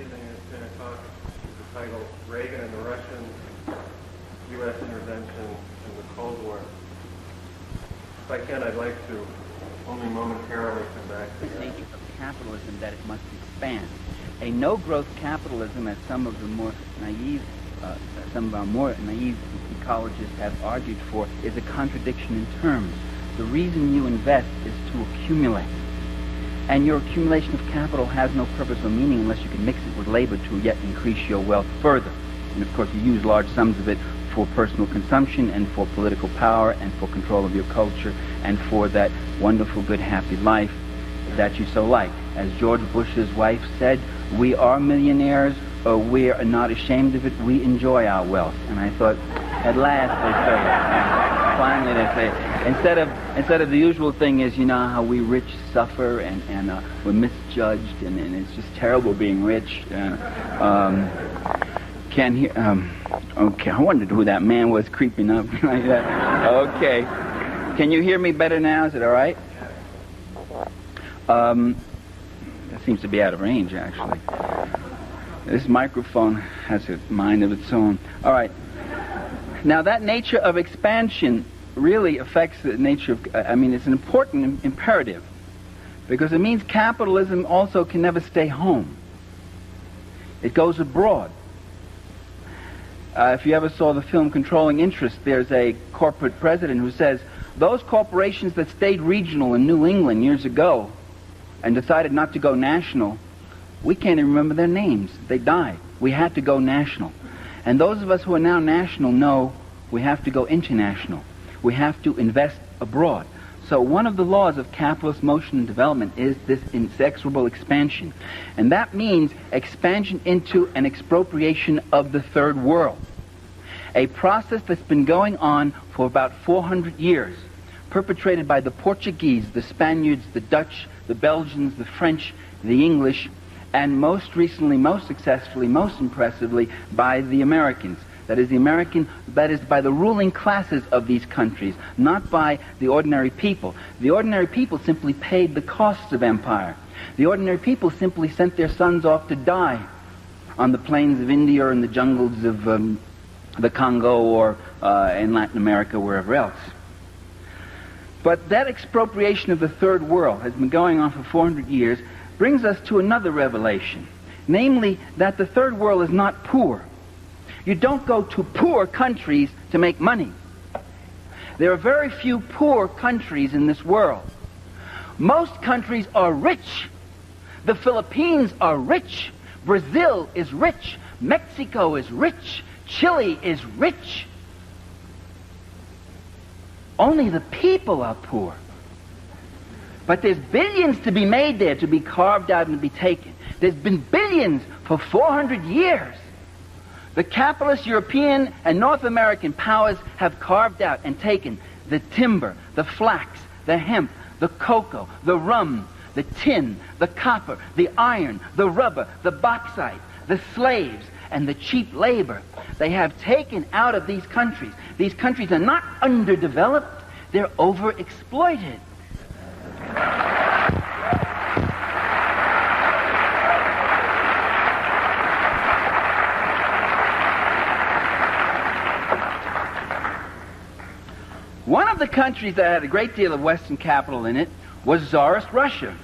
evening at 10 o'clock is the title, Reagan and the Russians, U.S. Intervention in the Cold War. If I can, I'd like to only momentarily come back to that. The nature of capitalism that it must expand. A no-growth capitalism, as some of our more naive ecologists have argued for, is a contradiction in terms. The reason you invest is to accumulate. And your accumulation of capital has no purpose or meaning unless you can mix it with labor to yet increase your wealth further. And of course you use large sums of it for personal consumption and for political power and for control of your culture and for that wonderful, good, happy life that you so like. As George Bush's wife said, we are millionaires, or we are not ashamed of it, we enjoy our wealth. And I thought, at last they say it. Finally they say it. Instead of the usual thing is, you know, how we rich suffer and we're misjudged and it's just terrible being rich. Can't hear, okay, I wondered who that man was creeping up like that. Okay. Can you hear me better now? Is it all right? That seems to be out of range, actually. This microphone has a mind of its own. All right. Now, that nature of expansion really affects the nature of, it's an important imperative because it means capitalism also can never stay home. It goes abroad. If you ever saw the film Controlling Interest, there's a corporate president who says, those corporations that stayed regional in New England years ago and decided not to go national, we can't even remember their names. They died. We had to go national. And those of us who are now national know we have to go international. We have to invest abroad. So one of the laws of capitalist motion and development is this inexorable expansion. And that means expansion into an expropriation of the third world. A process that's been going on for about 400 years, perpetrated by the Portuguese, the Spaniards, the Dutch, the Belgians, the French, the English, and most recently, most successfully, most impressively, by the Americans. That is by the ruling classes of these countries, not by the ordinary people. The ordinary people simply paid the costs of empire. The ordinary people simply sent their sons off to die on the plains of India or in the jungles of the Congo or in Latin America, wherever else. But that expropriation of the third world has been going on for 400 years, brings us to another revelation, namely that the third world is not poor. You don't go to poor countries to make money. There are very few poor countries in this world. Most countries are rich. The Philippines are rich. Brazil is rich. Mexico is rich. Chile is rich. Only the people are poor. But there's billions to be made there, to be carved out and to be taken. There's been billions for 400 years. The capitalist European and North American powers have carved out and taken the timber, the flax, the hemp, the cocoa, the rum, the tin, the copper, the iron, the rubber, the bauxite, the slaves, and the cheap labor. They have taken out of these countries. These countries are not underdeveloped, they're overexploited. One of the countries that had a great deal of Western capital in it was Tsarist Russia.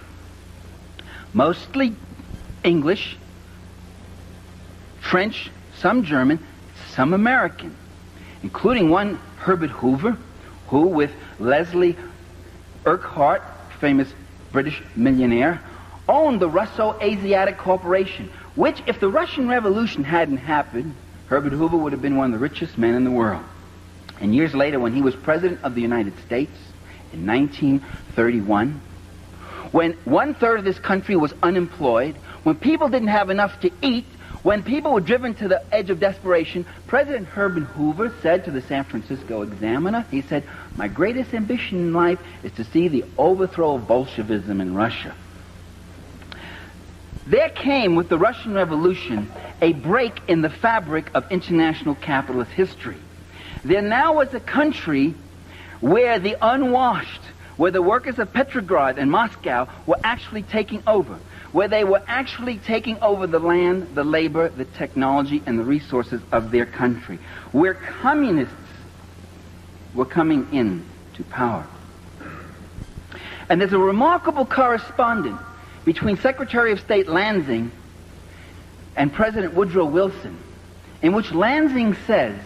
Mostly English, French, some German, some American, including one Herbert Hoover, who with Leslie Urquhart, famous British millionaire, owned the Russo-Asiatic Corporation, which, if the Russian Revolution hadn't happened, Herbert Hoover would have been one of the richest men in the world. And years later, when he was President of the United States, in 1931, when 1/3 of this country was unemployed, when people didn't have enough to eat, when people were driven to the edge of desperation, President Herbert Hoover said to the San Francisco Examiner, he said, "My greatest ambition in life is to see the overthrow of Bolshevism in Russia." There came, with the Russian Revolution, a break in the fabric of international capitalist history. There now was a country where the unwashed, where the workers of Petrograd and Moscow were actually taking over, where they were actually taking over the land, the labor, the technology, and the resources of their country, where communists were coming in to power. And there's a remarkable correspondence between Secretary of State Lansing and President Woodrow Wilson, in which Lansing says,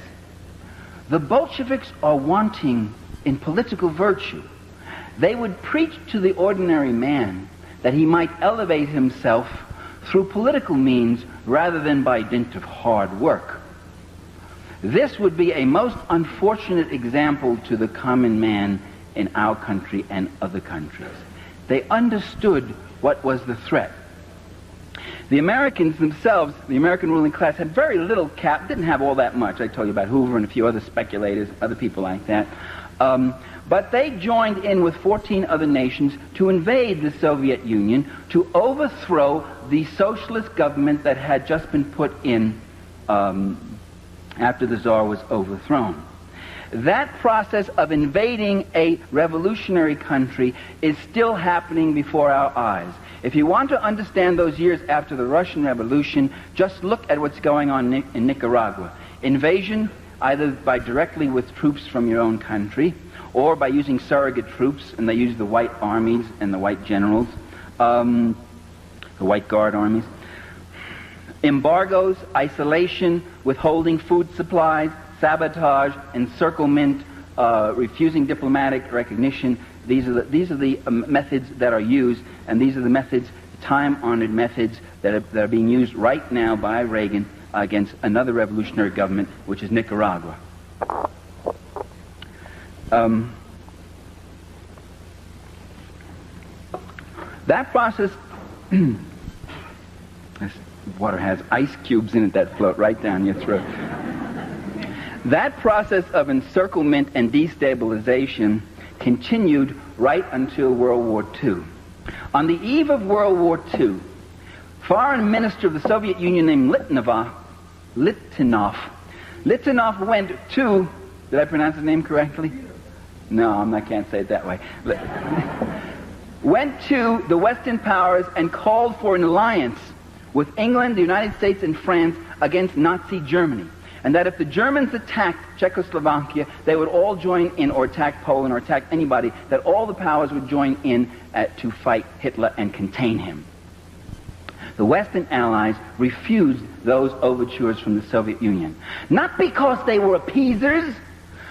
the Bolsheviks are wanting in political virtue. They would preach to the ordinary man that he might elevate himself through political means rather than by dint of hard work. This would be a most unfortunate example to the common man in our country and other countries. They understood what was the threat. The Americans themselves, the American ruling class, had very little didn't have all that much. I told you about Hoover and a few other speculators, other people like that. But they joined in with 14 other nations to invade the Soviet Union, to overthrow the socialist government that had just been put in after the Tsar was overthrown. That process of invading a revolutionary country is still happening before our eyes. If you want to understand those years after the Russian Revolution, just look at what's going on in Nicaragua. Invasion, either by directly with troops from your own country, or by using surrogate troops, and they use the white armies and the white generals, the white guard armies. Embargoes, isolation, withholding food supplies, sabotage, encirclement, refusing diplomatic recognition. These are the methods that are used, and these are the methods, time-honored methods, that are being used right now by Reagan against another revolutionary government, which is Nicaragua. That process, this water has ice cubes in it that float right down your throat. That process of encirclement and destabilization continued right until World War II. On the eve of World War II, Foreign Minister of the Soviet Union named Litanov went to, did I pronounce his name correctly? No, I can't say it that way. Went to the Western powers and called for an alliance with England, the United States, and France against Nazi Germany. And that if the Germans attacked Czechoslovakia, they would all join in, or attack Poland, or attack anybody, that all the powers would join in to fight Hitler and contain him. The Western Allies refused those overtures from the Soviet Union. Not because they were appeasers,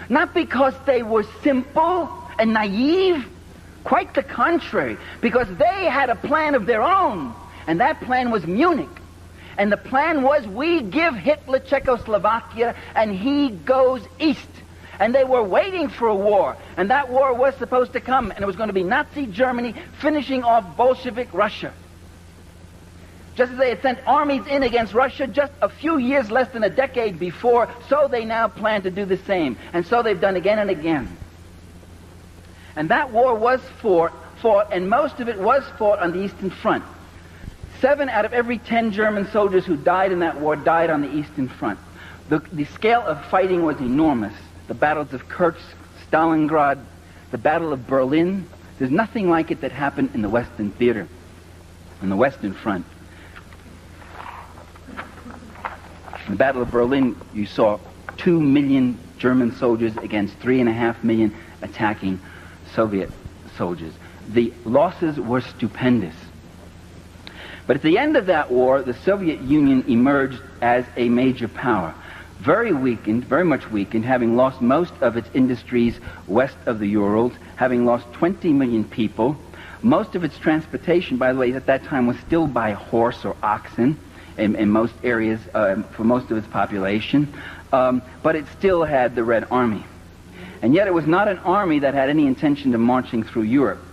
not because they were simple and naive, quite the contrary, because they had a plan of their own, and that plan was Munich. And the plan was, we give Hitler Czechoslovakia and he goes east. And they were waiting for a war, and that war was supposed to come, and it was going to be Nazi Germany finishing off Bolshevik Russia. Just as they had sent armies in against Russia just a few years, less than a decade before, so they now plan to do the same. And so they've done again and again. And that war was fought, and most of it was fought on the Eastern Front. 7 out of every 10 German soldiers who died in that war died on the Eastern Front. The scale of fighting was enormous. The battles of Kursk, Stalingrad, the Battle of Berlin. There's nothing like it that happened in the Western theater, on the Western Front. In the Battle of Berlin, you saw 2 million German soldiers against 3.5 million attacking Soviet soldiers. The losses were stupendous. But at the end of that war, the Soviet Union emerged as a major power. Very weakened, very much weakened, having lost most of its industries west of the Urals, having lost 20 million people. Most of its transportation, by the way, at that time was still by horse or oxen in most areas for most of its population. But it still had the Red Army. And yet it was not an army that had any intention of marching through Europe.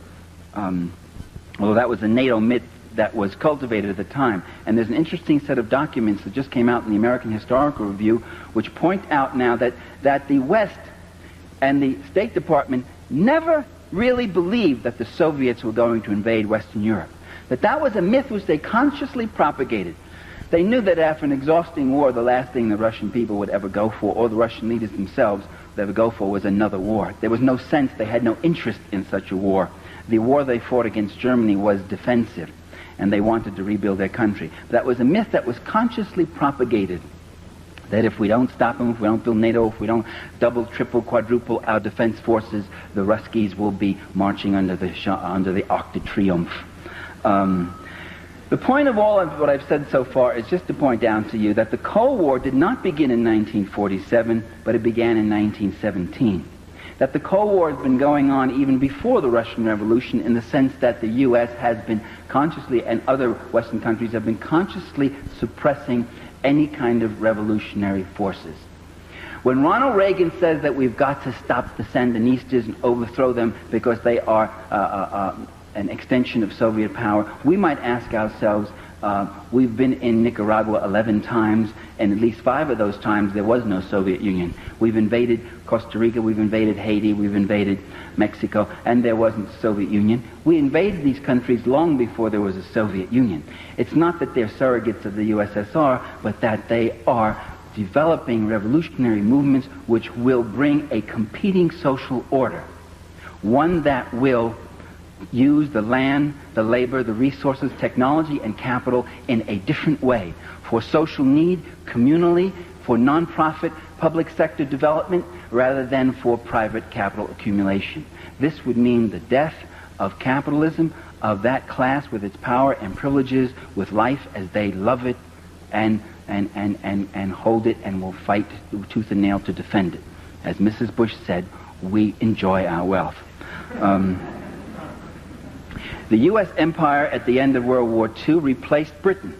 Although that was a NATO myth that was cultivated at the time. And there's an interesting set of documents that just came out in the American Historical Review which point out now that the West and the State Department never really believed that the Soviets were going to invade Western Europe. That was a myth which they consciously propagated. They knew that after an exhausting war, the last thing the Russian people would ever go for, or the Russian leaders themselves would ever go for, was another war. There was no sense, they had no interest in such a war. The war they fought against Germany was defensive. and they wanted to rebuild their country. That was a myth that was consciously propagated, that if we don't stop them, if we don't build NATO, if we don't double, triple, quadruple our defense forces, the Ruskies will be marching under the Arc de Triomphe. The point of all of what I've said so far is just to point out to you that the Cold War did not begin in 1947, but it began in 1917. That the Cold War has been going on even before the Russian Revolution, in the sense that the U.S. has been consciously, and other Western countries have been consciously suppressing any kind of revolutionary forces. When Ronald Reagan says that we've got to stop the Sandinistas and overthrow them because they are an extension of Soviet power, we might ask ourselves, we've been in Nicaragua 11 times, and at least 5 of those times there was no Soviet Union. We've invaded Costa Rica, we've invaded Haiti, we've invaded Mexico, and there wasn't the Soviet Union. We invaded these countries long before there was a Soviet Union. It's not that they're surrogates of the USSR, but that they are developing revolutionary movements which will bring a competing social order, one that will use the land, the labor, the resources, technology, and capital in a different way, for social need, communally, for non-profit, public sector development, rather than for private capital accumulation. This would mean the death of capitalism, of that class with its power and privileges, with life as they love it, and hold it, and will fight tooth and nail to defend it. As Mrs. Bush said, we enjoy our wealth. The U.S. empire at the end of World War II replaced Britain.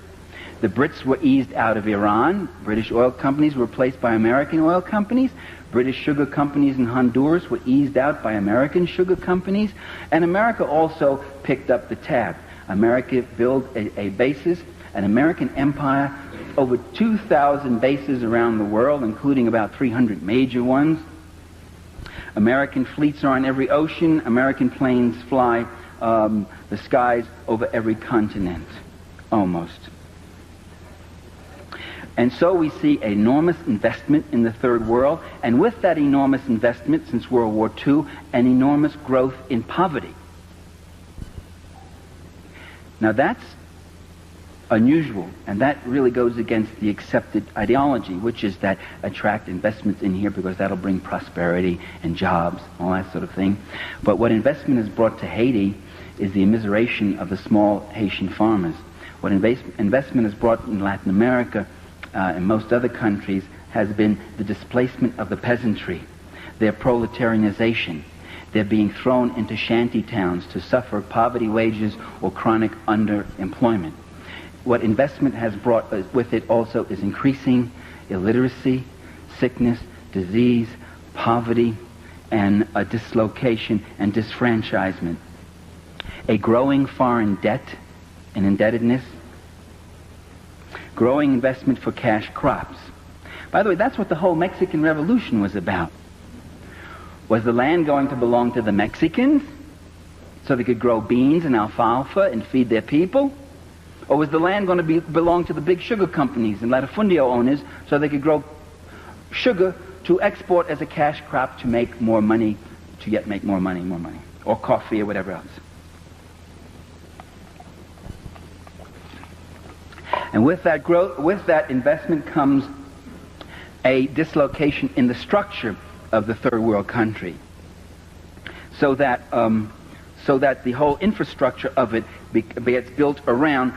The Brits were eased out of Iran. British oil companies were replaced by American oil companies. British sugar companies in Honduras were eased out by American sugar companies. And America also picked up the tab. America built a basis, an American empire, over 2,000 bases around the world, including about 300 major ones. American fleets are on every ocean. American planes fly the skies over every continent, almost. And so we see enormous investment in the third world, and with that enormous investment since World War II, an enormous growth in poverty. Now that's unusual, and that really goes against the accepted ideology, which is that attract investments in here because that'll bring prosperity and jobs, all that sort of thing. But what investment has brought to Haiti is the immiseration of the small Haitian farmers. What investment has brought in Latin America and most other countries has been the displacement of the peasantry, their proletarianization. They're being thrown into shanty towns to suffer poverty wages or chronic underemployment. What investment has brought with it also is increasing illiteracy, sickness, disease, poverty, and a dislocation and disfranchisement. A growing foreign debt and indebtedness, growing investment for cash crops. By the way, that's what the whole Mexican Revolution was about. Was the land going to belong to the Mexicans so they could grow beans and alfalfa and feed their people? Or was the land going to belong to the big sugar companies and latifundio owners so they could grow sugar to export as a cash crop to make more money, to yet make more money, or coffee or whatever else? And with that growth, with that investment comes a dislocation in the structure of the third world country, so that the whole infrastructure of it gets built around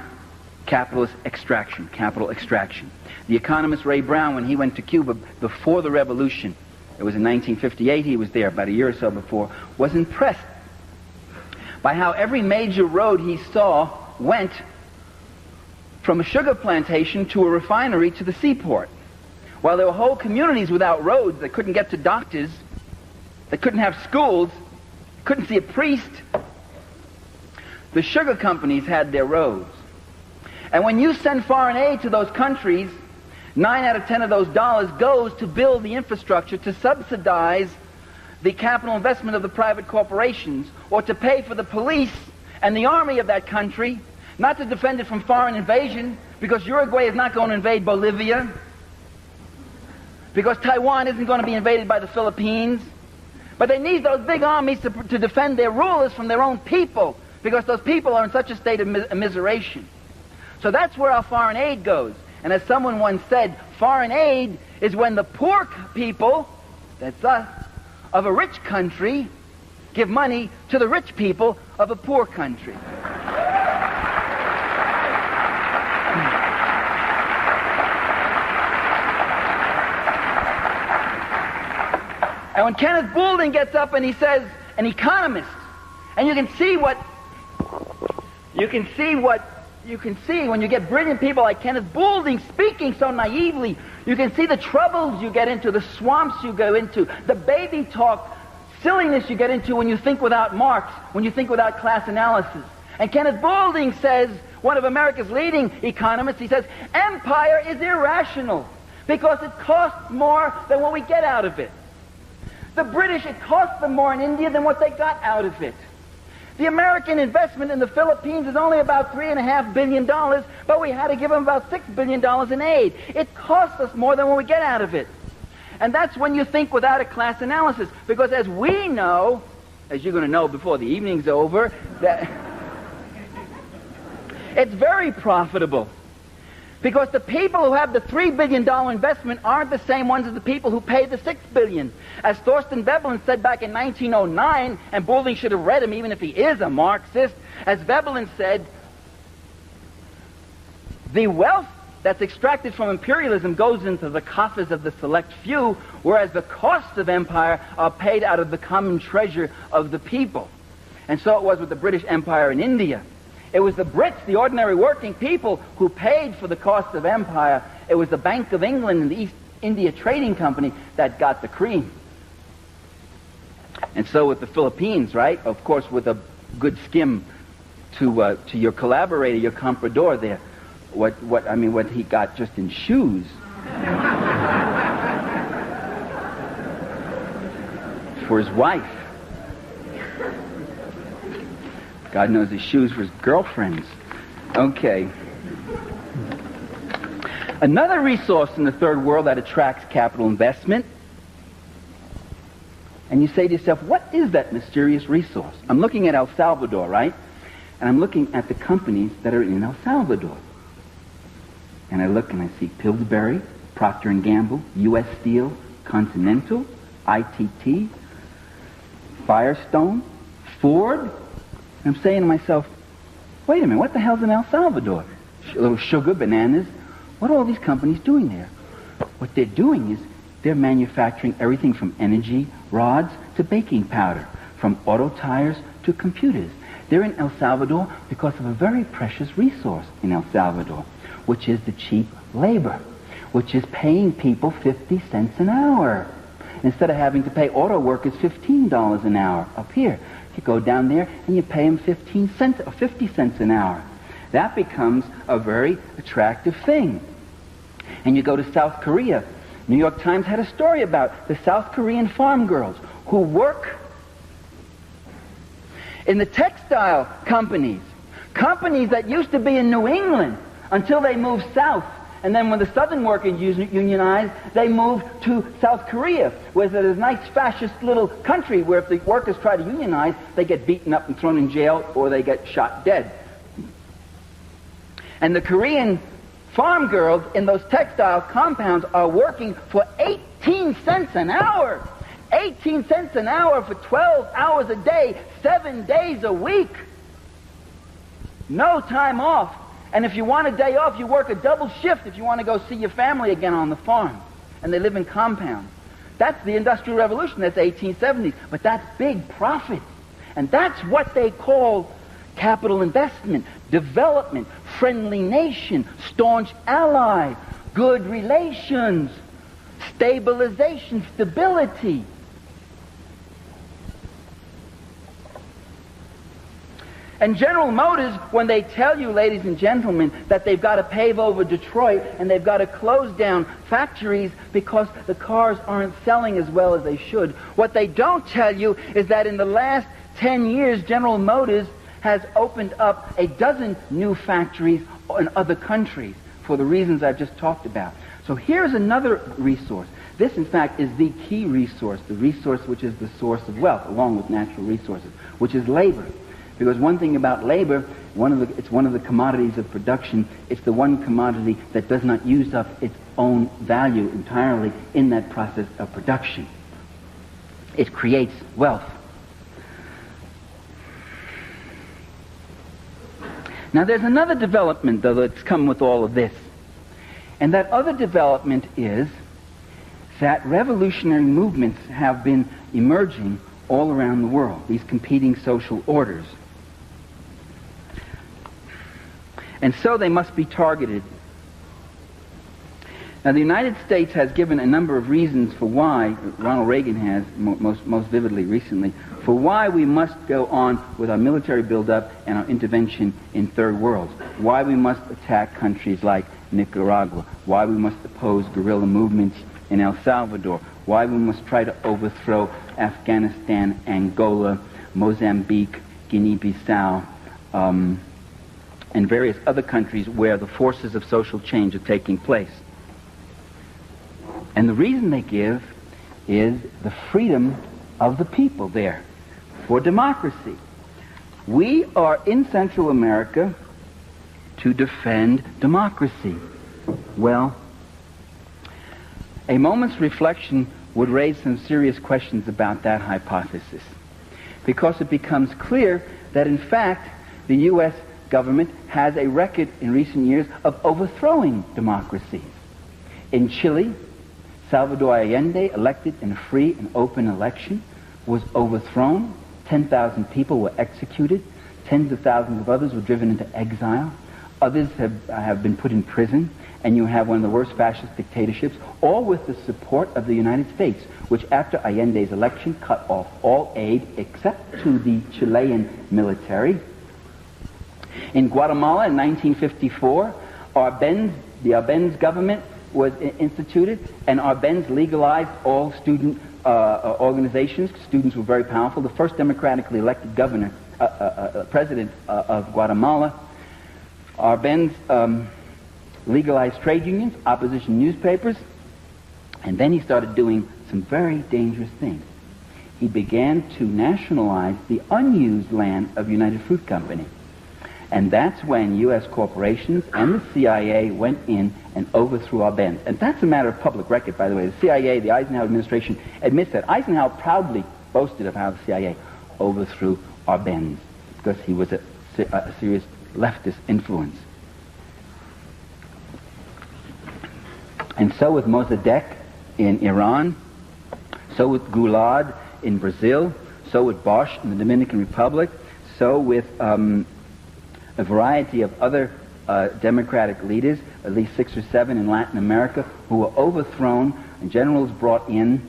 capitalist extraction, capital extraction. The economist Ray Brown, when he went to Cuba before the revolution, it was in 1958, he was there about a year or so before, was impressed by how every major road he saw went from a sugar plantation to a refinery to the seaport. While there were whole communities without roads, that couldn't get to doctors, that couldn't have schools, couldn't see a priest, the sugar companies had their roads. And when you send foreign aid to those countries, 9 out of 10 of those dollars goes to build the infrastructure, to subsidize the capital investment of the private corporations, or to pay for the police and the army of that country, not to defend it from foreign invasion, because Uruguay is not going to invade Bolivia, because Taiwan isn't going to be invaded by the Philippines. But they need those big armies to defend their rulers from their own people, because those people are in such a state of immiseration. So that's where our foreign aid goes. And as someone once said, foreign aid is when the poor people, that's us, of a rich country give money to the rich people of a poor country. And when Kenneth Boulding gets up and he says, an economist, and you can see when you get brilliant people like Kenneth Boulding speaking so naively, you can see the troubles you get into, the swamps you go into, the baby talk, silliness you get into when you think without Marx, when you think without class analysis. And Kenneth Boulding says, one of America's leading economists, he says, empire is irrational because it costs more than what we get out of it. The British, it cost them more in India than what they got out of it. The American investment in the Philippines is only about $3.5 billion, but we had to give them about $6 billion in aid. It costs us more than what we get out of it. And that's when you think without a class analysis, because as we know, as you're going to know before the evening's over, that it's very profitable. Because the people who have the $3 billion investment aren't the same ones as the people who paid the $6 billion. As Thorsten Veblen said back in 1909, and Boulding should have read him even if he is a Marxist, as Veblen said, the wealth that's extracted from imperialism goes into the coffers of the select few, whereas the costs of empire are paid out of the common treasure of the people. And so it was with the British Empire in India. It was the Brits, the ordinary working people, who paid for the cost of empire. It was the Bank of England and the East India Trading Company that got the cream. And so with the Philippines, right? Of course, with a good skim to your collaborator, your comprador there, what he got just in shoes. For his wife. God knows his shoes for his girlfriends. Okay. Another resource in the third world that attracts capital investment. And you say to yourself, what is that mysterious resource? I'm looking at El Salvador, right? And I'm looking at the companies that are in El Salvador. And I look and I see Pillsbury, Procter & Gamble, U.S. Steel, Continental, ITT, Firestone, Ford. I'm saying to myself, wait a minute, what the hell's in El Salvador? A little sugar, bananas. What are all these companies doing there? What they're doing is they're manufacturing everything from energy rods to baking powder, from auto tires to computers. They're in El Salvador because of a very precious resource in El Salvador, which is the cheap labor, which is paying people 50 cents an hour. Instead of having to pay auto workers $15 an hour up here. You go down there and you pay them 15 cents or 50 cents an hour. That becomes a very attractive thing. And you go to South Korea. New York Times had a story about the South Korean farm girls who work in the textile companies that used to be in New England until they moved south. And then when the Southern workers unionized, they moved to South Korea, where there's a nice fascist little country where if the workers try to unionize, they get beaten up and thrown in jail or they get shot dead. And the Korean farm girls in those textile compounds are working for 18 cents an hour. 18 cents an hour for 12 hours a day, 7 days a week. No time off. And if you want a day off, you work a double shift if you want to go see your family again on the farm. And they live in compounds. That's the Industrial Revolution. That's 1870s. But that's big profit. And that's what they call capital investment, development, friendly nation, staunch ally, good relations, stabilization, stability. And General Motors, when they tell you, ladies and gentlemen, that they've got to pave over Detroit and they've got to close down factories because the cars aren't selling as well as they should, what they don't tell you is that in the last 10 years, General Motors has opened up a dozen new factories in other countries for the reasons I've just talked about. So here's another resource. This, in fact, is the key resource, the resource which is the source of wealth, along with natural resources, which is labor. Because one thing about labor, it's one of the commodities of production. It's the one commodity that does not use up its own value entirely in that process of production. It creates wealth. Now there's another development, though, that's come with all of this. And that other development is that revolutionary movements have been emerging all around the world, these competing social orders. And so they must be targeted. Now the United States has given a number of reasons for why, Ronald Reagan has most vividly recently, for why we must go on with our military buildup and our intervention in third worlds, why we must attack countries like Nicaragua, why we must oppose guerrilla movements in El Salvador, why we must try to overthrow Afghanistan, Angola, Mozambique, Guinea-Bissau, and various other countries where the forces of social change are taking place. And the reason they give is the freedom of the people there for democracy. We are in Central America to defend democracy. Well, a moment's reflection would raise some serious questions about that hypothesis, because it becomes clear that in fact the U.S. government has a record in recent years of overthrowing democracies. In Chile, Salvador Allende, elected in a free and open election, was overthrown. 10,000 people were executed. Tens of thousands of others were driven into exile. Others have been put in prison. And you have one of the worst fascist dictatorships, all with the support of the United States, which after Allende's election cut off all aid except to the Chilean military. In Guatemala in 1954, the Arbenz government was instituted, and Arbenz legalized all student organizations. Students were very powerful. The first democratically elected president of Guatemala. Arbenz legalized trade unions, opposition newspapers, and then he started doing some very dangerous things. He began to nationalize the unused land of United Fruit Company. And that's when U.S. corporations and the CIA went in and overthrew Arbenz. And that's a matter of public record, by the way. The CIA, the Eisenhower administration, admits that. Eisenhower proudly boasted of how the CIA overthrew Arbenz, because he was a serious leftist influence. And so with Mossadegh in Iran, so with Goulad in Brazil, so with Bosch in the Dominican Republic, so with a variety of other democratic leaders, at least 6 or 7 in Latin America, who were overthrown and generals brought in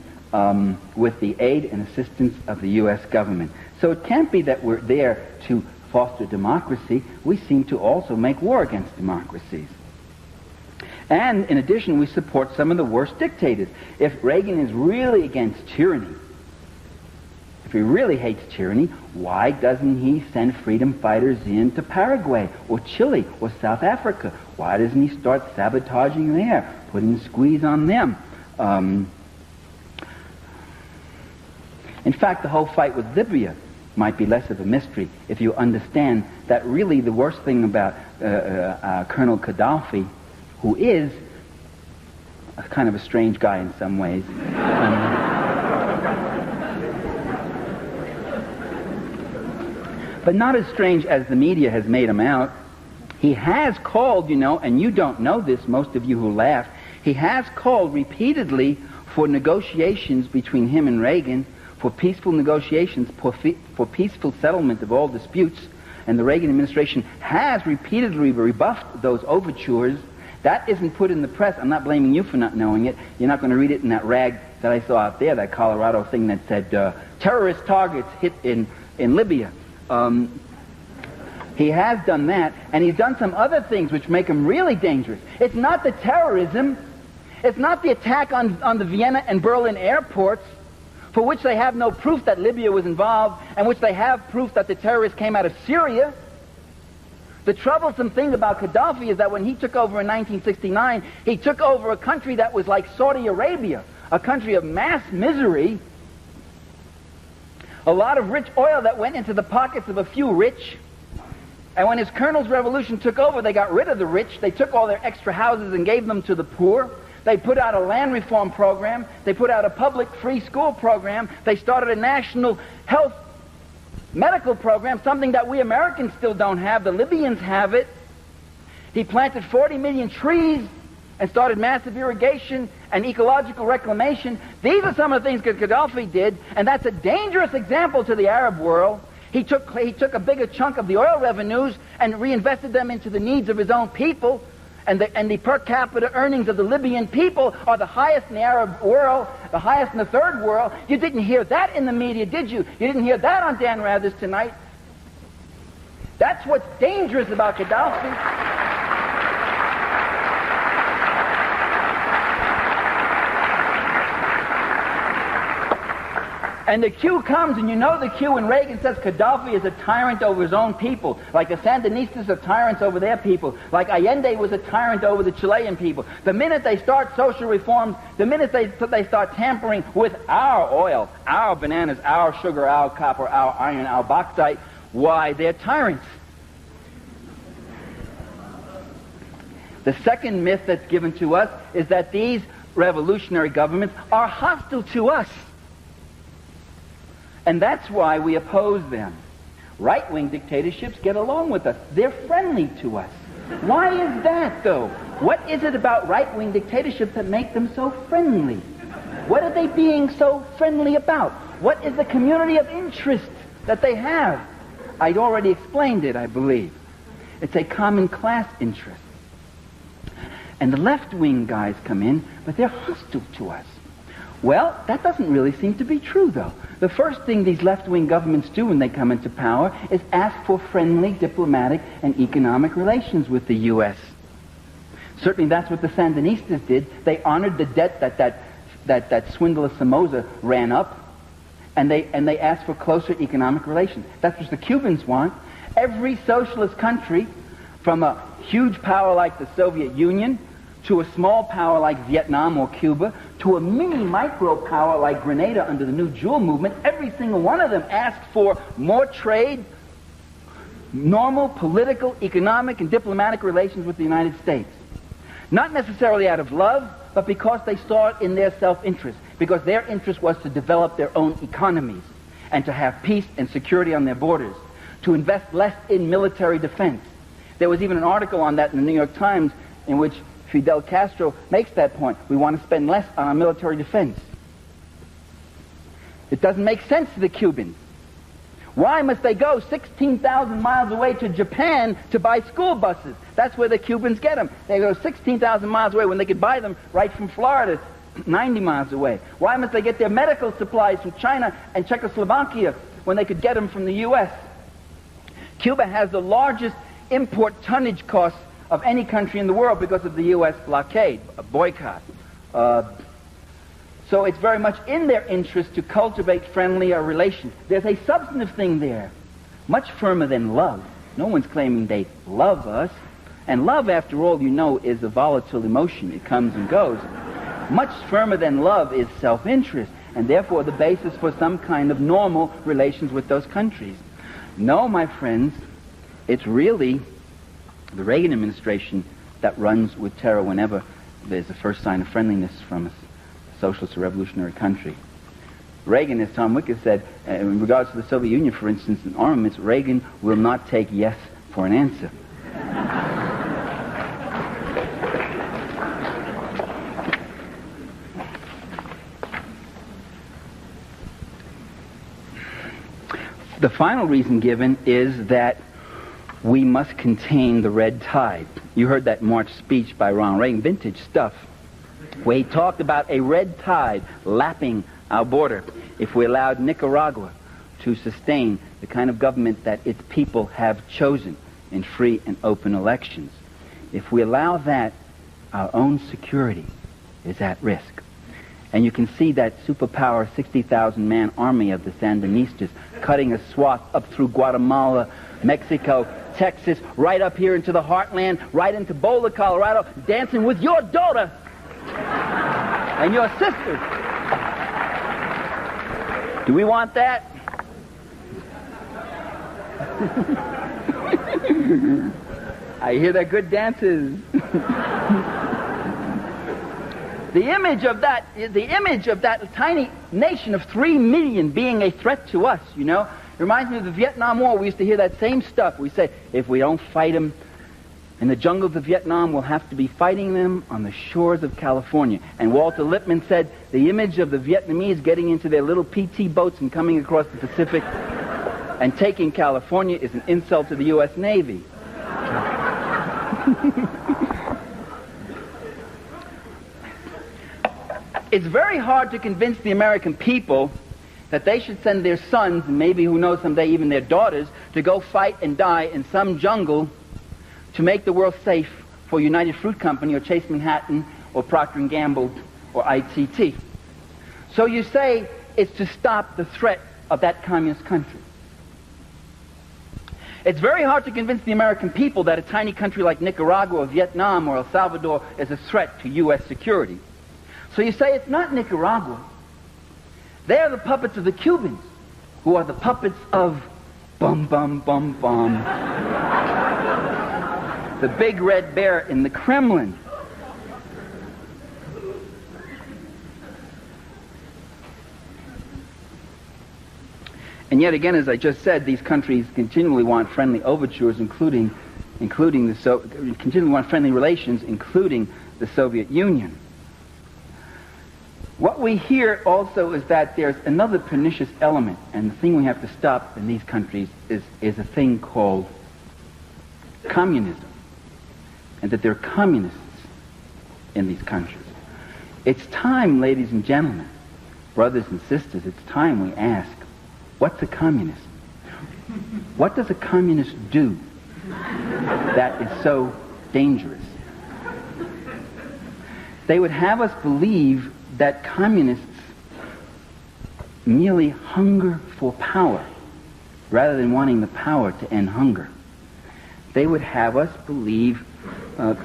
with the aid and assistance of the U.S. government. So it can't be that we're there to foster democracy. We seem to also make war against democracies. And in addition, we support some of the worst dictators. If Reagan is really against tyranny, if he really hates tyranny, why doesn't he send freedom fighters into Paraguay or Chile or South Africa? Why doesn't he start sabotaging there, putting a squeeze on them? In fact, the whole fight with Libya might be less of a mystery if you understand that really the worst thing about Colonel Gaddafi, who is a kind of a strange guy in some ways, but not as strange as the media has made him out. He has called, you know, and you don't know this, most of you who laugh, he has called repeatedly for negotiations between him and Reagan, for peaceful negotiations, for peaceful settlement of all disputes, and the Reagan administration has repeatedly rebuffed those overtures. That isn't put in the press. I'm not blaming you for not knowing it. You're not going to read it in that rag that I saw out there, that Colorado thing that said, terrorist targets hit in Libya. He has done that, and he's done some other things which make him really dangerous. It's not the terrorism. It's not the attack on the Vienna and Berlin airports, for which they have no proof that Libya was involved, and which they have proof that the terrorists came out of Syria. The troublesome thing about Gaddafi is that when he took over in 1969, he took over a country that was like Saudi Arabia, a country of mass misery, A lot of rich oil that went into the pockets of a few rich. And when his colonel's revolution took over, they got rid of the rich. They took all their extra houses and gave them to the poor. They put out a land reform program. They put out a public free school program. They started a national health medical program, something that we Americans still don't have. The Libyans have it. He planted 40 million trees and started massive irrigation and ecological reclamation. These are some of the things that Gaddafi did, and that's a dangerous example to the Arab world. He took a bigger chunk of the oil revenues and reinvested them into the needs of his own people, and the per capita earnings of the Libyan people are the highest in the Arab world, the highest in the third world. You didn't hear that in the media, did you? You didn't hear that on Dan Rather's Tonight. That's what's dangerous about Gaddafi. And the cue comes, and you know the cue when Reagan says Gaddafi is a tyrant over his own people, like the Sandinistas are tyrants over their people, like Allende was a tyrant over the Chilean people. The minute they start social reforms, the minute they start tampering with our oil, our bananas, our sugar, our copper, our iron, our bauxite, why, they're tyrants. The second myth that's given to us is that these revolutionary governments are hostile to us. And that's why we oppose them. Right-wing dictatorships get along with us. They're friendly to us. Why is that, though? What is it about right-wing dictatorships that make them so friendly? What are they being so friendly about? What is the community of interest that they have? I'd already explained it, I believe. It's a common class interest. And the left-wing guys come in, but they're hostile to us. Well, that doesn't really seem to be true, though. The first thing these left-wing governments do when they come into power is ask for friendly diplomatic and economic relations with the U.S. Certainly that's what the Sandinistas did. They honored the debt that swindler Somoza ran up, and they asked for closer economic relations. That's what the Cubans want. Every socialist country, from a huge power like the Soviet Union to a small power like Vietnam or Cuba, to a mini-micro power like Grenada under the New Jewel movement, every single one of them asked for more trade, normal political, economic, and diplomatic relations with the United States. Not necessarily out of love, but because they saw it in their self-interest, because their interest was to develop their own economies and to have peace and security on their borders, to invest less in military defense. There was even an article on that in the New York Times in which Fidel Castro makes that point. We want to spend less on our military defense. It doesn't make sense to the Cubans. Why must they go 16,000 miles away to Japan to buy school buses? That's where the Cubans get them. They go 16,000 miles away when they could buy them right from Florida, 90 miles away. Why must they get their medical supplies from China and Czechoslovakia when they could get them from the U.S.? Cuba has the largest import tonnage costs of any country in the world because of the U.S. blockade, a boycott. So it's very much in their interest to cultivate friendlier relations. There's a substantive thing there, much firmer than love. No one's claiming they love us. And love, after all, you know, is a volatile emotion. It comes and goes. Much firmer than love is self-interest, and therefore the basis for some kind of normal relations with those countries. No, my friends, it's really the Reagan administration that runs with terror whenever there's the first sign of friendliness from a socialist or revolutionary country. Reagan, as Tom Wicker said, in regards to the Soviet Union, for instance, in armaments, Reagan will not take yes for an answer. The final reason given is that we must contain the red tide. You heard that March speech by Ronald Reagan, vintage stuff, where he talked about a red tide lapping our border if we allowed Nicaragua to sustain the kind of government that its people have chosen in free and open elections. If we allow that, our own security is at risk. And you can see that superpower 60,000-man army of the Sandinistas cutting a swath up through Guatemala, Mexico, Texas, right up here into the heartland, right into Boulder, Colorado, dancing with your daughter and your sister. Do we want that? I hear they're good dances. The image of that tiny nation of 3 million being a threat to us, you know, reminds me of the Vietnam War. We used to hear that same stuff. We say, if we don't fight them in the jungles of Vietnam, we'll have to be fighting them on the shores of California. And Walter Lippmann said, the image of the Vietnamese getting into their little PT boats and coming across the Pacific and taking California is an insult to the U.S. Navy. It's very hard to convince the American people that they should send their sons, and maybe, who knows, someday even their daughters, to go fight and die in some jungle to make the world safe for United Fruit Company or Chase Manhattan or Procter & Gamble or ITT. So you say it's to stop the threat of that communist country. It's very hard to convince the American people that a tiny country like Nicaragua or Vietnam or El Salvador is a threat to U.S. security. So you say it's not Nicaragua. They are the puppets of the Cubans, who are the puppets of bum bum bum bum. The big red bear in the Kremlin. And yet again, as I just said, these countries continually want friendly overtures, continually want friendly relations, including the Soviet Union. What we hear also is that there's another pernicious element, and the thing we have to stop in these countries is a thing called communism, and that there are communists in these countries. It's time, ladies and gentlemen, brothers and sisters, it's time we ask, what's a communist? What does a communist do that is so dangerous? They would have us believe that communists merely hunger for power rather than wanting the power to end hunger. They would have us believe, well,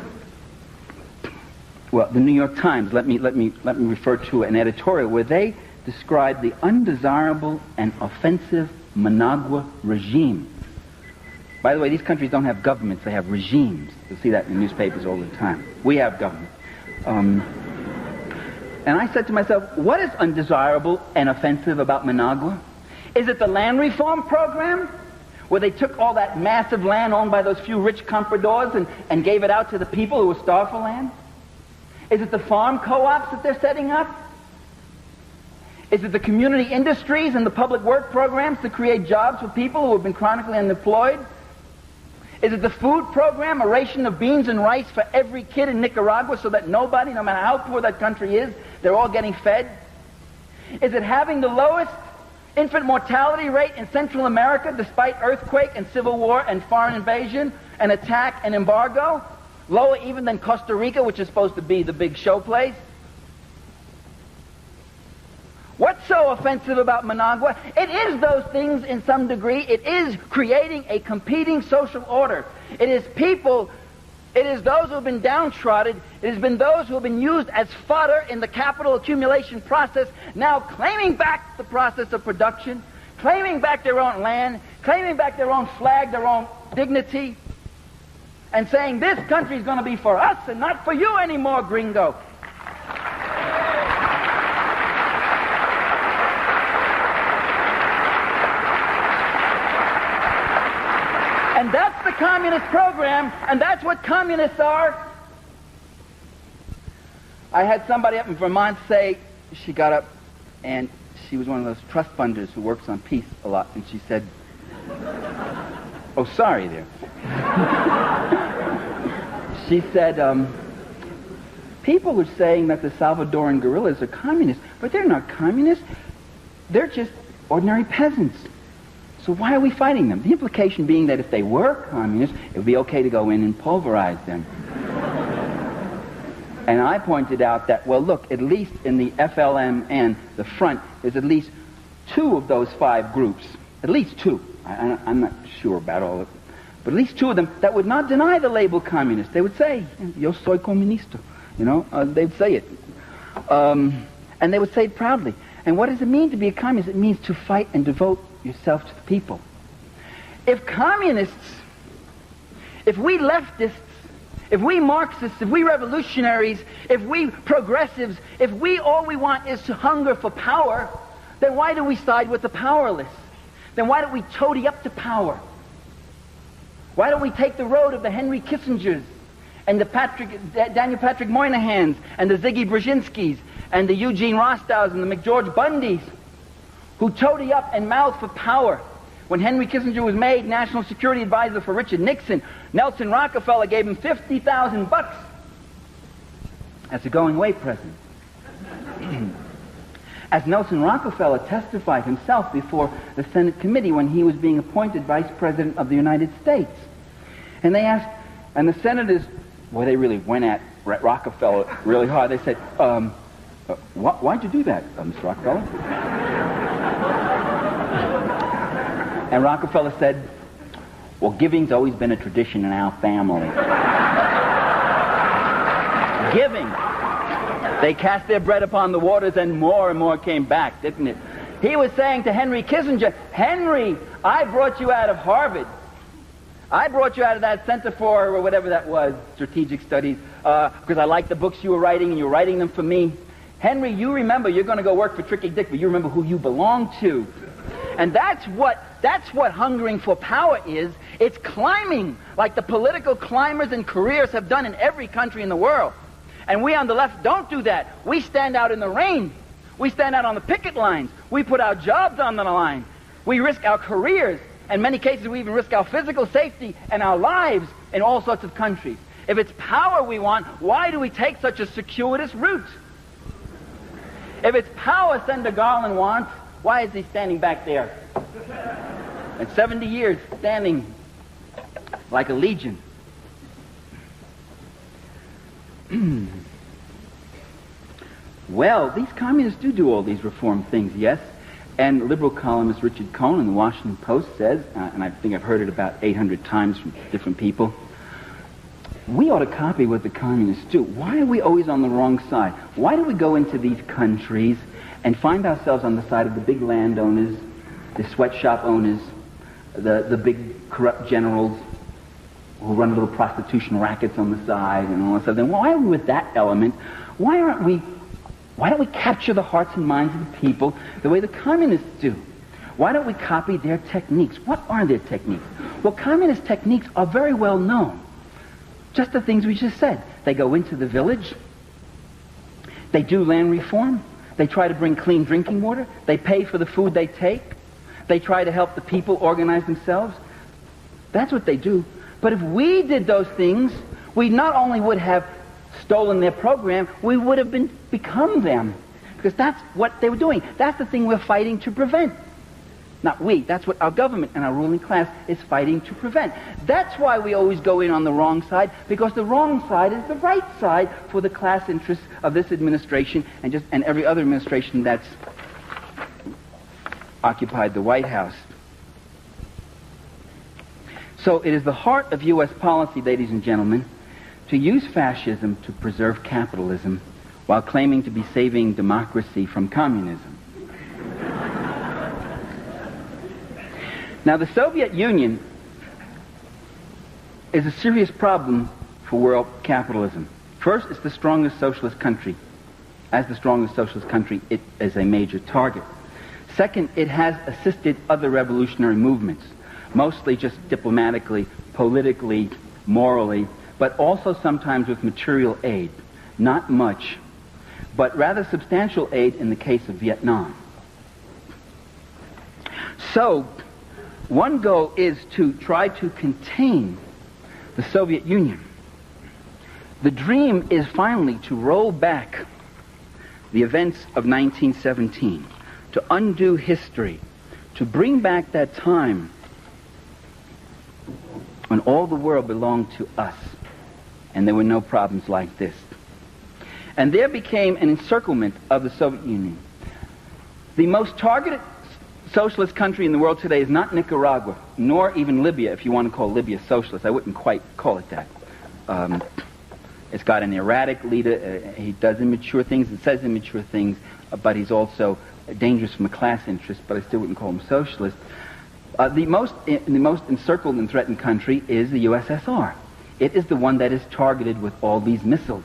the New York Times, let me refer to an editorial where they describe the undesirable and offensive Managua regime. By the way, these countries don't have governments, they have regimes. You'll see that in the newspapers all the time. We have government. And I said to myself, what is undesirable and offensive about Managua? Is it the land reform program, where they took all that massive land owned by those few rich compradors and gave it out to the people who were starved for land? Is it the farm co-ops that they're setting up? Is it the community industries and the public work programs to create jobs for people who have been chronically unemployed? Is it the food program, a ration of beans and rice for every kid in Nicaragua so that nobody, no matter how poor that country is, they're all getting fed? Is it having the lowest infant mortality rate in Central America despite earthquake and civil war and foreign invasion and attack and embargo? Lower even than Costa Rica, which is supposed to be the big show place? What's so offensive about Managua? It is those things in some degree. It is creating a competing social order. It is people, it is those who have been downtrodden, it has been those who have been used as fodder in the capital accumulation process, now claiming back the process of production, claiming back their own land, claiming back their own flag, their own dignity, and saying this country is going to be for us and not for you anymore, gringo. And that's the communist program, and that's what communists are. I had somebody up in Vermont say, she got up, and she was one of those trust funders who works on peace a lot, and she said, oh, sorry there. She said, people are saying that the Salvadoran guerrillas are communists, but they're not communists. They're just ordinary peasants. So why are we fighting them? The implication being that if they were communists, it would be okay to go in and pulverize them. And I pointed out that, well, look, at least in the FLM and the Front, there's at least 2 of those 5 groups, at least 2. I'm not sure about all of them, but at least 2 of them that would not deny the label communist. They would say, yo soy comunista, you know, they'd say it. And they would say it proudly. And what does it mean to be a communist? It means to fight and devote yourself to the people. If communists, if we leftists, if we Marxists, if we revolutionaries, if we progressives, if we all we want is to hunger for power, then why do we side with the powerless? Then why don't we toady up to power? Why don't we take the road of the Henry Kissingers and the Daniel Patrick Moynahans and the Ziggy Brzezinskis and the Eugene Rostows and the McGeorge Bundys who toady up and mouth for power? When Henry Kissinger was made National Security Advisor for Richard Nixon, Nelson Rockefeller gave him $50,000 as a going-away present. As Nelson Rockefeller testified himself before the Senate committee when he was being appointed Vice President of the United States. And they asked, and the senators, well, they really went at Rockefeller really hard. They said, why'd you do that, Mr. Rockefeller? And Rockefeller said, well, giving's always been a tradition in our family. Giving. They cast their bread upon the waters and more came back, didn't it? He was saying to Henry Kissinger, Henry, I brought you out of Harvard. I brought you out of that Center for, or whatever that was, Strategic Studies, because I liked the books you were writing and you were writing them for me. Henry, you remember you're going to go work for Tricky Dick, but you remember who you belong to. And that's what hungering for power is. It's climbing, like the political climbers and careers have done in every country in the world. And we on the left don't do that. We stand out in the rain. We stand out on the picket lines. We put our jobs on the line. We risk our careers. In many cases, we even risk our physical safety and our lives in all sorts of countries. If it's power we want, why do we take such a circuitous route? If it's power Senator Garland wants, why is he standing back there? And 70 years standing like a legion. Well, these communists do all these reform things, yes. And liberal columnist Richard Cohen in the Washington Post says, and I think I've heard it about 800 times from different people, we ought to copy what the communists do. Why are we always on the wrong side? Why do we go into these countries and find ourselves on the side of the big landowners, the sweatshop owners, the big corrupt generals who run little prostitution rackets on the side and all that stuff? Then why are we with that element? Why don't we capture the hearts and minds of the people the way the communists do? Why don't we copy their techniques? What are their techniques? Well, communist techniques are very well known. Just the things we just said. They go into the village. They do land reform. They try to bring clean drinking water. They pay for the food they take. They try to help the people organize themselves. That's what they do. But if we did those things, we not only would have stolen their program, we would have become them. Because that's what they were doing. That's the thing we're fighting to prevent. Not we. That's what our government and our ruling class is fighting to prevent. That's why we always go in on the wrong side, because the wrong side is the right side for the class interests of this administration and every other administration that's occupied the White House. So it is the heart of U.S. policy, ladies and gentlemen, to use fascism to preserve capitalism while claiming to be saving democracy from communism. Now, the Soviet Union is a serious problem for world capitalism. First, it's the strongest socialist country. As the strongest socialist country, it is a major target. Second, it has assisted other revolutionary movements, mostly just diplomatically, politically, morally, but also sometimes with material aid. Not much, but rather substantial aid in the case of Vietnam. So, one goal is to try to contain the Soviet Union. The dream is finally to roll back the events of 1917, to undo history, to bring back that time when all the world belonged to us and there were no problems like this. And there became an encirclement of the Soviet Union. The most targeted socialist country in the world today is not Nicaragua, nor even Libya, if you want to call Libya socialist. I wouldn't quite call it that. It's got an erratic leader. He does immature things and says immature things, but he's also dangerous from a class interest, but I still wouldn't call him socialist. The most encircled and threatened country is the USSR. It is the one that is targeted with all these missiles.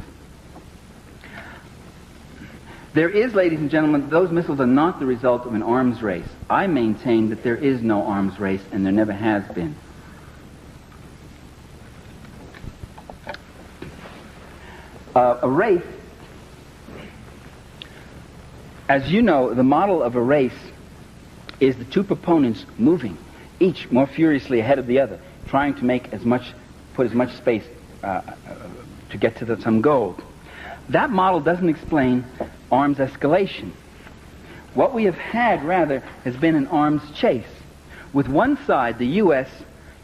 There is, ladies and gentlemen, those missiles are not the result of an arms race. I maintain that there is no arms race, and there never has been. A race, as you know, the model of a race is the two proponents moving, each more furiously ahead of the other, trying to put as much space to get to some goal. That model doesn't explain arms escalation. What we have had, rather, has been an arms chase, with one side, the U.S.,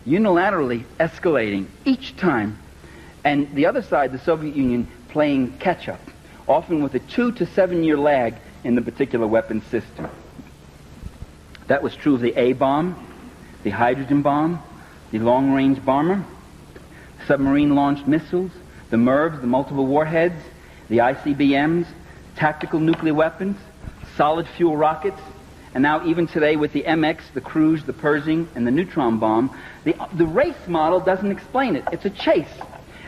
unilaterally escalating each time, and the other side, the Soviet Union, playing catch-up, often with a 2 to 7 year lag in the particular weapon system. That was true of the A-bomb, the hydrogen bomb, the long-range bomber, submarine-launched missiles, the MIRVs, the multiple warheads, the ICBMs, tactical nuclear weapons, solid fuel rockets, and now even today with the MX, the cruise, the Pershing, and the neutron bomb. The race model doesn't explain it. It's a chase.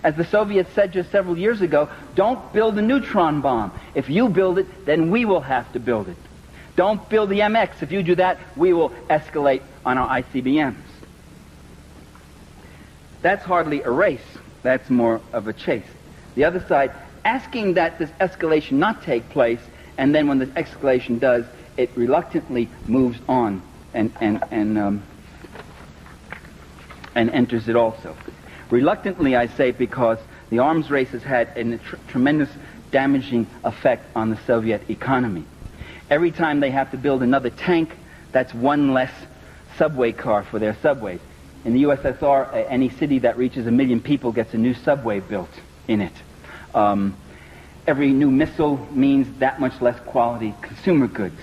As the Soviets said just several years ago, don't build a neutron bomb. If you build it, then we will have to build it. Don't build the MX. If you do that, we will escalate on our ICBMs. That's hardly a race. That's more of a chase. The other side, asking that this escalation not take place, and then when the escalation does, it reluctantly moves on and enters it also. Reluctantly, I say, because the arms race has had a tremendous damaging effect on the Soviet economy. Every time they have to build another tank, that's one less subway car for their subways. In the USSR, any city that reaches 1 million people gets a new subway built in it. Every new missile means that much less quality consumer goods.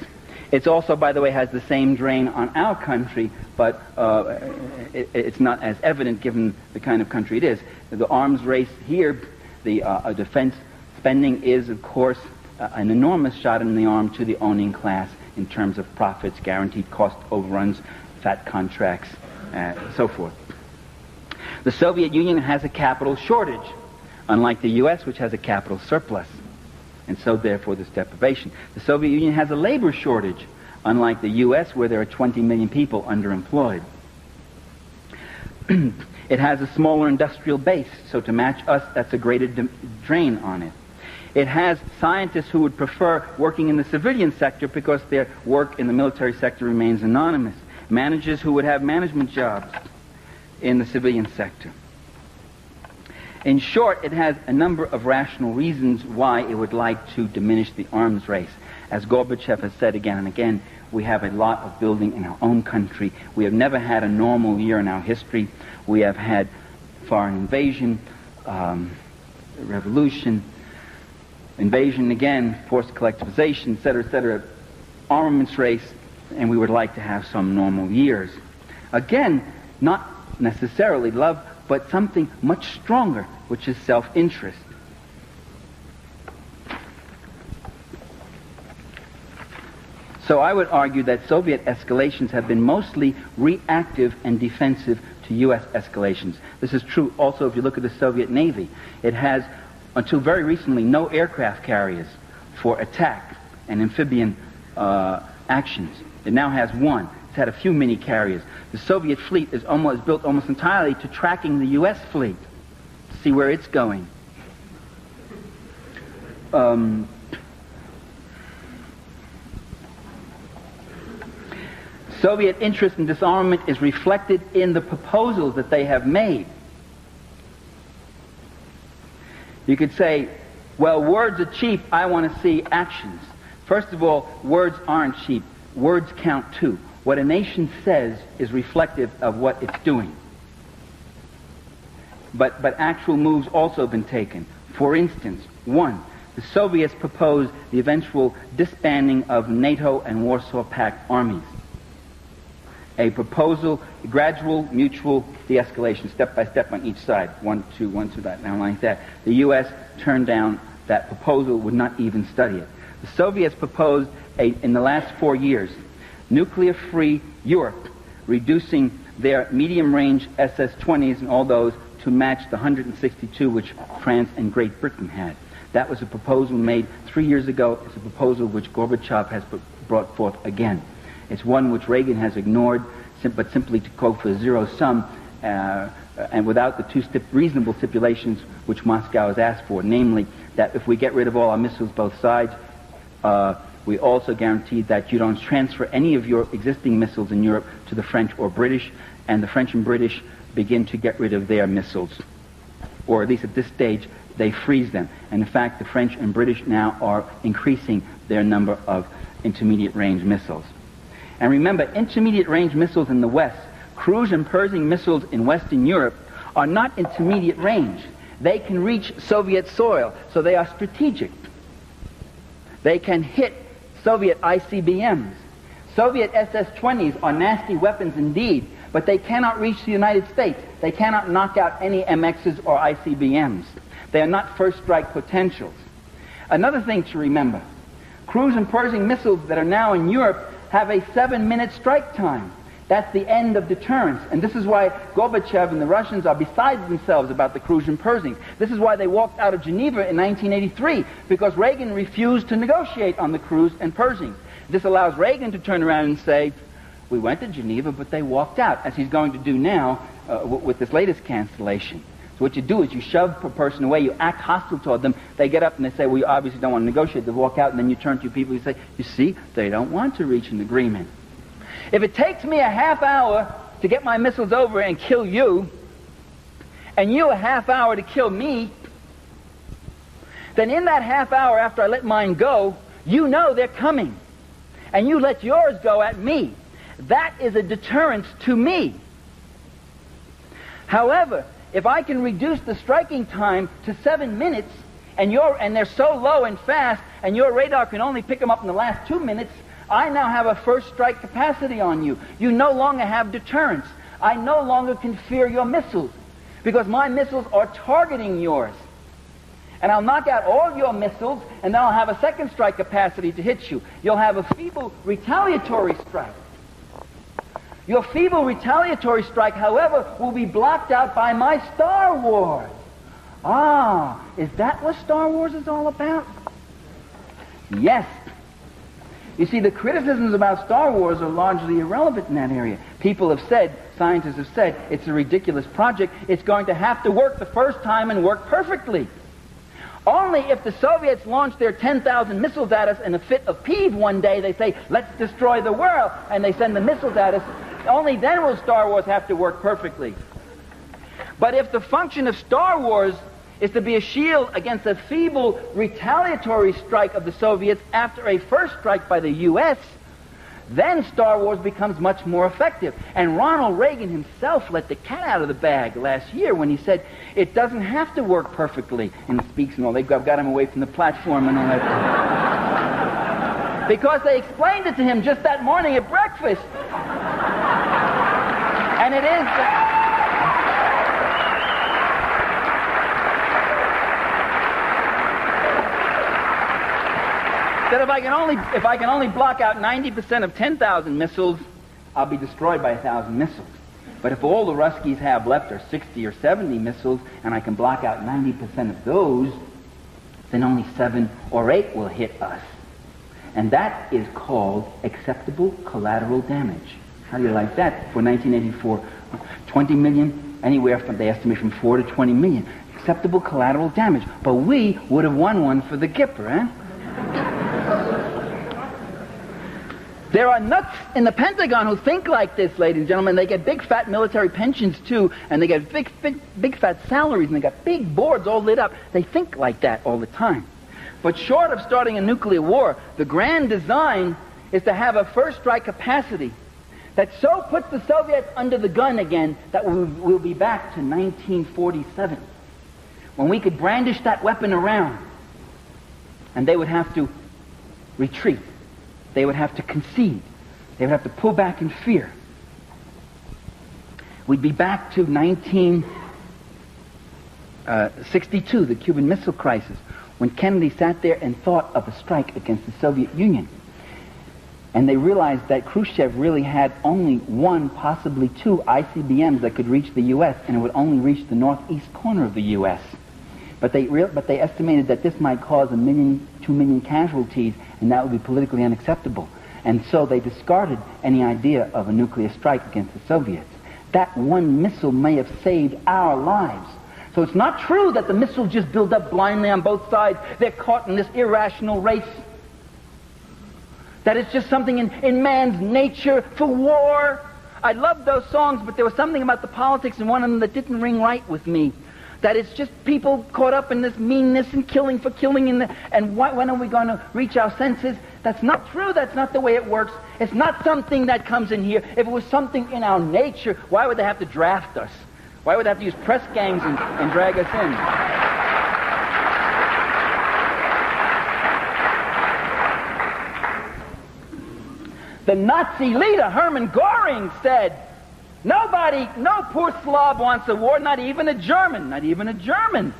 It also, by the way, has the same drain on our country, but it's not as evident given the kind of country it is. The arms race here, the defense spending is, of course, an enormous shot in the arm to the owning class in terms of profits, guaranteed cost overruns, fat contracts, so forth. The Soviet Union has a capital shortage, unlike the U.S., which has a capital surplus, and so therefore there's deprivation. The Soviet Union has a labor shortage, unlike the U.S., where there are 20 million people underemployed. It has a smaller industrial base, so to match us, that's a greater drain on it. It has scientists who would prefer working in the civilian sector because their work in the military sector remains anonymous. Managers who would have management jobs in the civilian sector. In short, it has a number of rational reasons why it would like to diminish the arms race. As Gorbachev has said again and again, we have a lot of building in our own country. We have never had a normal year in our history. We have had foreign invasion, revolution, invasion again, forced collectivization, etc., armaments race, and we would like to have some normal years. Again, not necessarily love, but something much stronger, which is self-interest. So I would argue that Soviet escalations have been mostly reactive and defensive to U.S. escalations. This is true also if you look at the Soviet Navy. It has, until very recently, no aircraft carriers for attack and amphibian actions. It now has one. It's had a few mini carriers. The Soviet fleet is built almost entirely to tracking the U.S. fleet, to see where it's going. Soviet interest in disarmament is reflected in the proposals that they have made. You could say, well, words are cheap, I want to see actions. First of all, words aren't cheap. Words count too. What a nation says is reflective of what it's doing. But actual moves also have been taken. For instance, one, the Soviets proposed the eventual disbanding of NATO and Warsaw Pact armies. A proposal, gradual, mutual de-escalation, step by step on each side. One, two, that, now like that. The U.S. turned down that proposal, would not even study it. The Soviets proposed, in the last 4 years, nuclear-free Europe reducing their medium-range SS-20s and all those to match the 162 which France and Great Britain had. That was a proposal made 3 years ago. It's a proposal which Gorbachev has brought forth again. It's one which Reagan has ignored, but simply to quote for zero sum, and without the two reasonable stipulations which Moscow has asked for, namely that if we get rid of all our missiles both sides, we also guarantee that you don't transfer any of your existing missiles in Europe to the French or British, and the French and British begin to get rid of their missiles. Or at least at this stage, they freeze them. And in fact, the French and British now are increasing their number of intermediate-range missiles. And remember, intermediate-range missiles in the West, cruise and Pershing missiles in Western Europe, are not intermediate range. They can reach Soviet soil, so they are strategic. They can hit Soviet ICBMs. Soviet SS-20s are nasty weapons indeed, but they cannot reach the United States. They cannot knock out any MXs or ICBMs. They are not first strike potentials. Another thing to remember, cruise and Pershing missiles that are now in Europe have a 7-minute strike time. That's the end of deterrence. And this is why Gorbachev and the Russians are beside themselves about the cruise and Pershing. This is why they walked out of Geneva in 1983, because Reagan refused to negotiate on the cruise and Pershing. This allows Reagan to turn around and say, we went to Geneva, but they walked out, as he's going to do now with this latest cancellation. So what you do is you shove a person away, you act hostile toward them, they get up and they say, well, you obviously don't want to negotiate, they walk out, and then you turn to your people and you say, you see, they don't want to reach an agreement. If it takes me a half hour to get my missiles over and kill you, and you a half hour to kill me, then in that half hour after I let mine go, you know they're coming. And you let yours go at me. That is a deterrence to me. However, if I can reduce the striking time to 7 minutes, and they're so low and fast, and your radar can only pick them up in the last 2 minutes, I now have a first strike capacity on you. You no longer have deterrence. I no longer can fear your missiles, because my missiles are targeting yours. And I'll knock out all your missiles, and then I'll have a second strike capacity to hit you. You'll have a feeble retaliatory strike. Your feeble retaliatory strike, however, will be blocked out by my Star Wars. Ah, is that what Star Wars is all about? Yes. You see, the criticisms about Star Wars are largely irrelevant in that area. People have said, scientists have said, it's a ridiculous project. It's going to have to work the first time and work perfectly. Only if the Soviets launch their 10,000 missiles at us in a fit of peeve one day, they say, let's destroy the world, and they send the missiles at us, only then will Star Wars have to work perfectly. But if the function of Star Wars is to be a shield against a feeble retaliatory strike of the Soviets after a first strike by the U.S., then Star Wars becomes much more effective. And Ronald Reagan himself let the cat out of the bag last year when he said, it doesn't have to work perfectly in the speaks and all. They've got him away from the platform and all that. Because they explained it to him just that morning at breakfast. And it is... that if I can only block out 90% of 10,000 missiles, I'll be destroyed by 1,000 missiles. But if all the Ruskies have left are 60 or 70 missiles, and I can block out 90% of those, then only 7 or 8 will hit us. And that is called acceptable collateral damage. How do you like that? For 1984, 20 million, anywhere from, they estimate, from 4 to 20 million. Acceptable collateral damage. But we would have won one for the Gipper, eh? There are nuts in the Pentagon who think like this, ladies and gentlemen. They get big fat military pensions too, and they get big fat salaries, and they got big boards all lit up. They think like that all the time. But short of starting a nuclear war, the grand design is to have a first strike capacity that so puts the Soviets under the gun again that we'll be back to 1947, when we could brandish that weapon around, and they would have to retreat. They would have to concede. They would have to pull back in fear. We'd be back to 1962, the Cuban Missile Crisis, when Kennedy sat there and thought of a strike against the Soviet Union. And they realized that Khrushchev really had only one, possibly two ICBMs that could reach the U.S., and it would only reach the northeast corner of the U.S. But they estimated that this might cause 1 million, 2 million casualties, and that would be politically unacceptable. And so they discarded any idea of a nuclear strike against the Soviets. That one missile may have saved our lives. So it's not true that the missiles just build up blindly on both sides. They're caught in this irrational race. That it's just something in man's nature for war. I loved those songs, but there was something about the politics in one of them that didn't ring right with me. That it's just people caught up in this meanness and killing for killing, and when are we going to reach our senses? That's not true. That's not the way it works. It's not something that comes in here. If it was something in our nature, why would they have to draft us? Why would they have to use press gangs and drag us in? The Nazi leader, Hermann Göring, said, nobody, no poor Slav wants a war, not even a German, not even a German.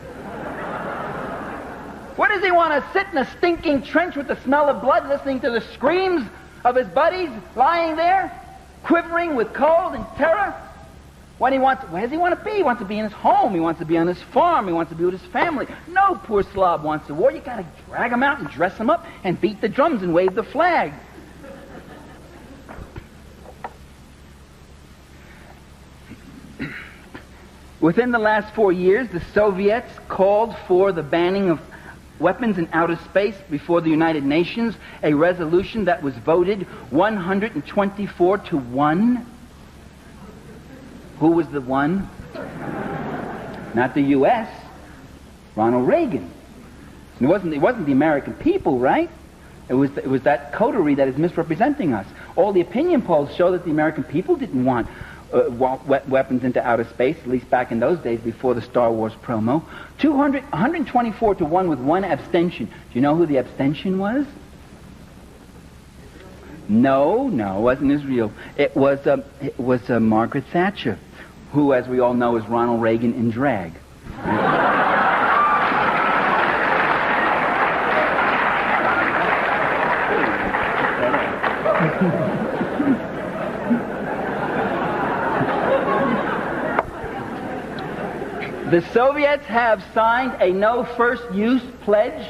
What does he want to sit in a stinking trench with the smell of blood, listening to the screams of his buddies lying there, quivering with cold and terror? Where does he want to be? He wants to be in his home. He wants to be on his farm. He wants to be with his family. No poor Slav wants a war. You got to drag him out and dress him up and beat the drums and wave the flag. Within the last 4 years, the Soviets called for the banning of weapons in outer space before the United Nations, a resolution that was voted 124 to 1. Who was the one? Not the U.S., Ronald Reagan. It wasn't the American people, right? It was that coterie that is misrepresenting us. All the opinion polls show that the American people didn't want weapons into outer space, at least back in those days before the Star Wars promo. 124 to 1 with one abstention. Do you know who the abstention was? No, it wasn't Israel. It was Margaret Thatcher, who, as we all know, is Ronald Reagan in drag. The Soviets have signed a no first use pledge,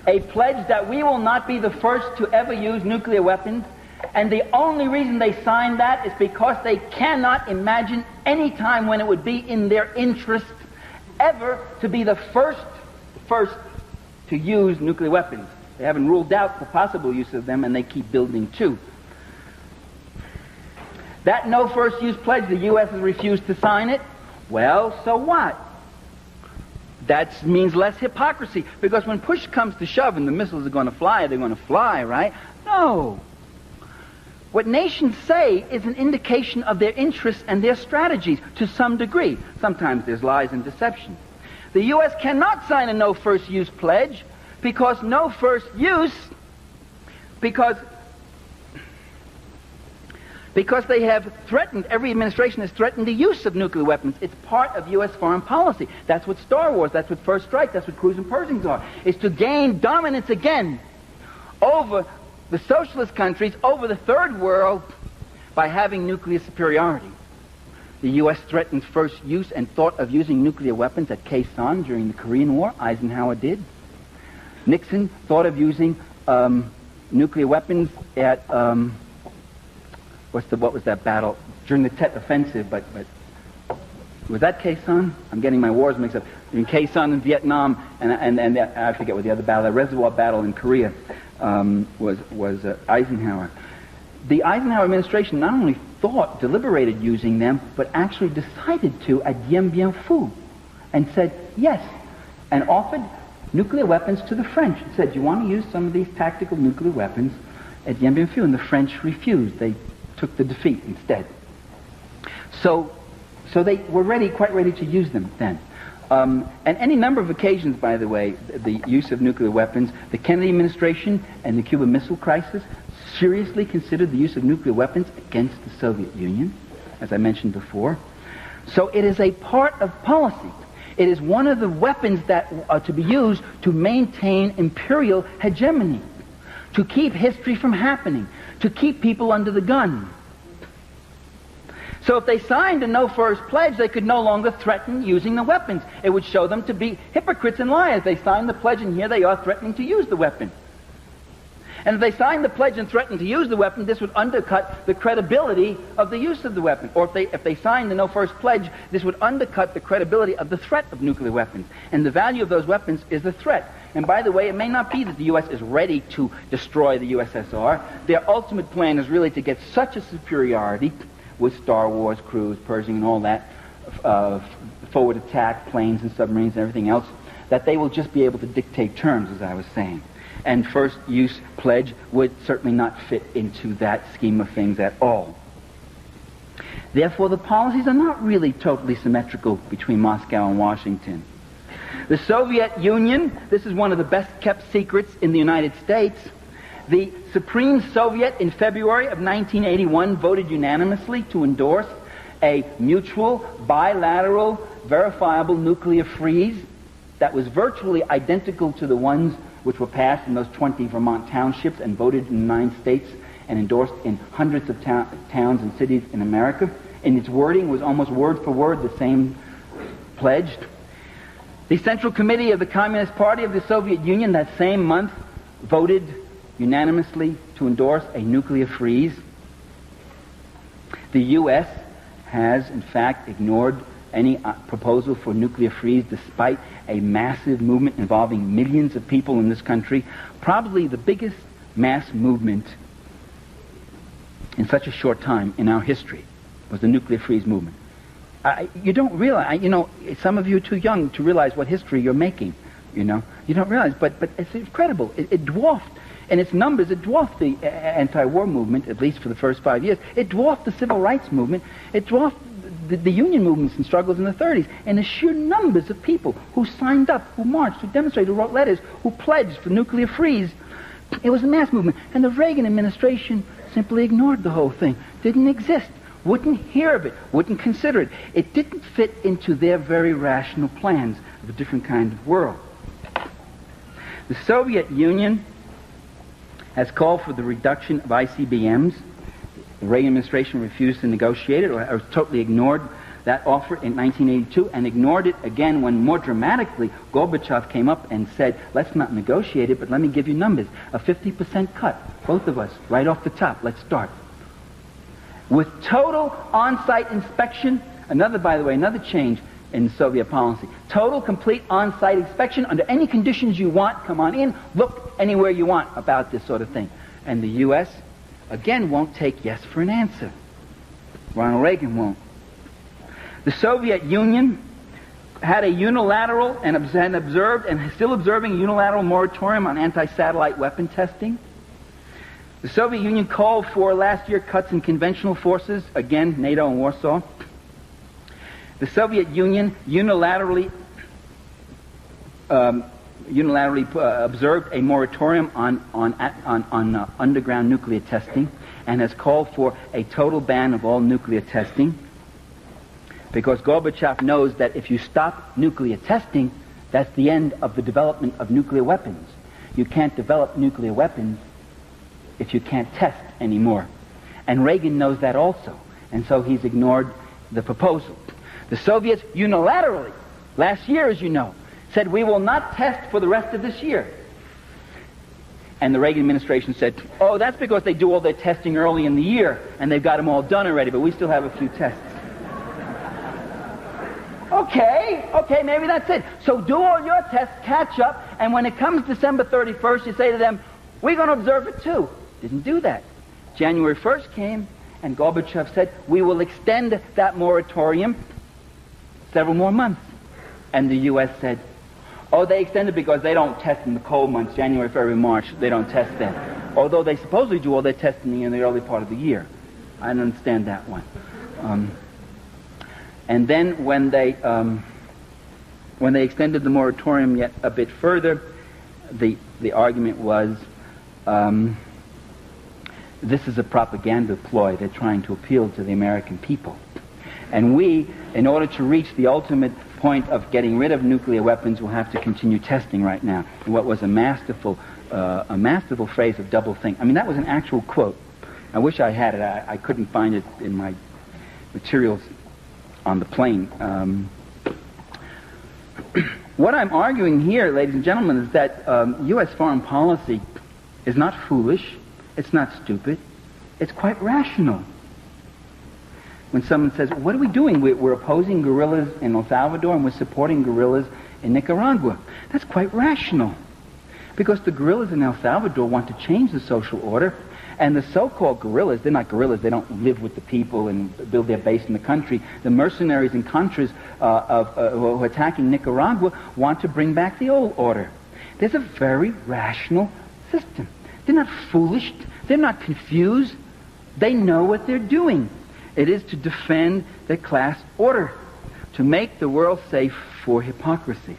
a pledge that we will not be the first to ever use nuclear weapons, and the only reason they signed that is because they cannot imagine any time when it would be in their interest ever to be the first to use nuclear weapons. They haven't ruled out the possible use of them, and they keep building too. That no first use pledge, the U.S. has refused to sign it. Well, so what? That means less hypocrisy, because when push comes to shove and the missiles are going to fly, they're going to fly, right? No. What nations say is an indication of their interests and their strategies to some degree. Sometimes there's lies and deception. The U.S. cannot sign a no first use pledge because no first use, because they have threatened, every administration has threatened the use of nuclear weapons. It's part of U.S. foreign policy. That's what Star Wars, that's what First Strike, that's what Cruise and Pershings are. Is to gain dominance again over the socialist countries, over the third world, by having nuclear superiority. The U.S. threatened first use and thought of using nuclear weapons at Quezon during the Korean War. Eisenhower did. Nixon thought of using nuclear weapons at... what was that battle? During the Tet Offensive, but was that Quezon? I'm getting my wars mixed up. In Quezon in Vietnam, and I forget what the other battle, the Reservoir Battle in Korea, was Eisenhower. The Eisenhower administration not only deliberated using them, but actually decided to at Dien Bien Phu, and said yes, and offered nuclear weapons to the French. It said, "Do you want to use some of these tactical nuclear weapons at Dien Bien Phu?" And the French refused. They took the defeat instead. So they were quite ready to use them then. And any number of occasions, by the way, the use of nuclear weapons, the Kennedy administration and the Cuban Missile Crisis seriously considered the use of nuclear weapons against the Soviet Union, as I mentioned before. So it is a part of policy. It is one of the weapons that are to be used to maintain imperial hegemony. to keep history from happening, to keep people under the gun. So if they signed a no-first pledge, they could no longer threaten using the weapons. It would show them to be hypocrites and liars. They signed the pledge, and here they are threatening to use the weapon. And if they signed the pledge and threatened to use the weapon, this would undercut the credibility of the use of the weapon. Or if they signed the no-first pledge, this would undercut the credibility of the threat of nuclear weapons. And the value of those weapons is the threat. And by the way, it may not be that the U.S. is ready to destroy the USSR. Their ultimate plan is really to get such a superiority with Star Wars, cruise, Pershing, and all that, forward attack, planes and submarines and everything else, that they will just be able to dictate terms, as I was saying. And first use pledge would certainly not fit into that scheme of things at all. Therefore, the policies are not really totally symmetrical between Moscow and Washington. The Soviet Union, this is one of the best kept secrets in the United States. The Supreme Soviet in February of 1981 voted unanimously to endorse a mutual, bilateral, verifiable nuclear freeze that was virtually identical to the ones which were passed in those 20 Vermont townships and voted in 9 states and endorsed in hundreds of towns and cities in America. And its wording was almost word for word the same pledged. The Central Committee of the Communist Party of the Soviet Union that same month voted unanimously to endorse a nuclear freeze. The U.S. has, in fact, ignored any proposal for nuclear freeze despite a massive movement involving millions of people in this country, probably the biggest mass movement in such a short time in our history was the nuclear freeze movement. You don't realize, some of you are too young to realize what history you're making, you don't realize, but it's incredible. It dwarfed, in its numbers, it dwarfed the anti-war movement, at least for the first 5 years. It dwarfed the civil rights movement. It dwarfed the union movements and struggles in the 30s. And the sheer numbers of people who signed up, who marched, who demonstrated, who wrote letters, who pledged for nuclear freeze, it was a mass movement. And the Reagan administration simply ignored the whole thing. Didn't exist. Wouldn't hear of it. Wouldn't consider it. It didn't fit into their very rational plans of a different kind of world. The Soviet Union has called for the reduction of ICBMs. The Reagan administration refused to negotiate it, or totally ignored that offer in 1982, and ignored it again when, more dramatically, Gorbachev came up and said, let's not negotiate it, but let me give you numbers. A 50% cut, both of us, right off the top. Let's start. With total on-site inspection, by the way, another change in Soviet policy. Total, complete on-site inspection under any conditions you want. Come on in, look anywhere you want about this sort of thing. And the U.S., again, won't take yes for an answer. Ronald Reagan won't. The Soviet Union had a unilateral and observed and is still observing a unilateral moratorium on anti-satellite weapon testing. The Soviet Union called for last year cuts in conventional forces, again, NATO and Warsaw. The Soviet Union unilaterally observed a moratorium on underground nuclear testing and has called for a total ban of all nuclear testing, because Gorbachev knows that if you stop nuclear testing, that's the end of the development of nuclear weapons. You can't develop nuclear weapons if you can't test anymore. And Reagan knows that also, and so he's ignored the proposal. The Soviets unilaterally, last year, as you know, said we will not test for the rest of this year. And the Reagan administration said, oh, that's because they do all their testing early in the year, and they've got them all done already, but we still have a few tests. Okay, maybe that's it. So do all your tests, catch up, and when it comes December 31st, you say to them, we're going to observe it too. Didn't do that. January 1st came, and Gorbachev said, we will extend that moratorium several more months. And the U.S. said, oh, they extended because they don't test in the cold months, January, February, March. They don't test then. Although they supposedly do all their testing in the early part of the year. I don't understand that one. And then when they extended the moratorium yet a bit further, the argument was, this is a propaganda ploy. They're trying to appeal to the American people. And we, in order to reach the ultimate point of getting rid of nuclear weapons, will have to continue testing right now. And what was a masterful a masterful phrase of double think. I mean, that was an actual quote. I wish I had it. I couldn't find it in my materials on the plane. What I'm arguing here, ladies and gentlemen, is that U.S. foreign policy is not foolish, it's not stupid, it's quite rational. When someone says, what are we doing? We're opposing guerrillas in El Salvador and we're supporting guerrillas in Nicaragua. That's quite rational. Because the guerrillas in El Salvador want to change the social order, and the so-called guerrillas, they're not guerrillas, they don't live with the people and build their base in the country. The mercenaries and contras who are attacking Nicaragua want to bring back the old order. There's a very rational system. They're not foolish, they're not confused, they know what they're doing. It is to defend the class order, to make the world safe for hypocrisy.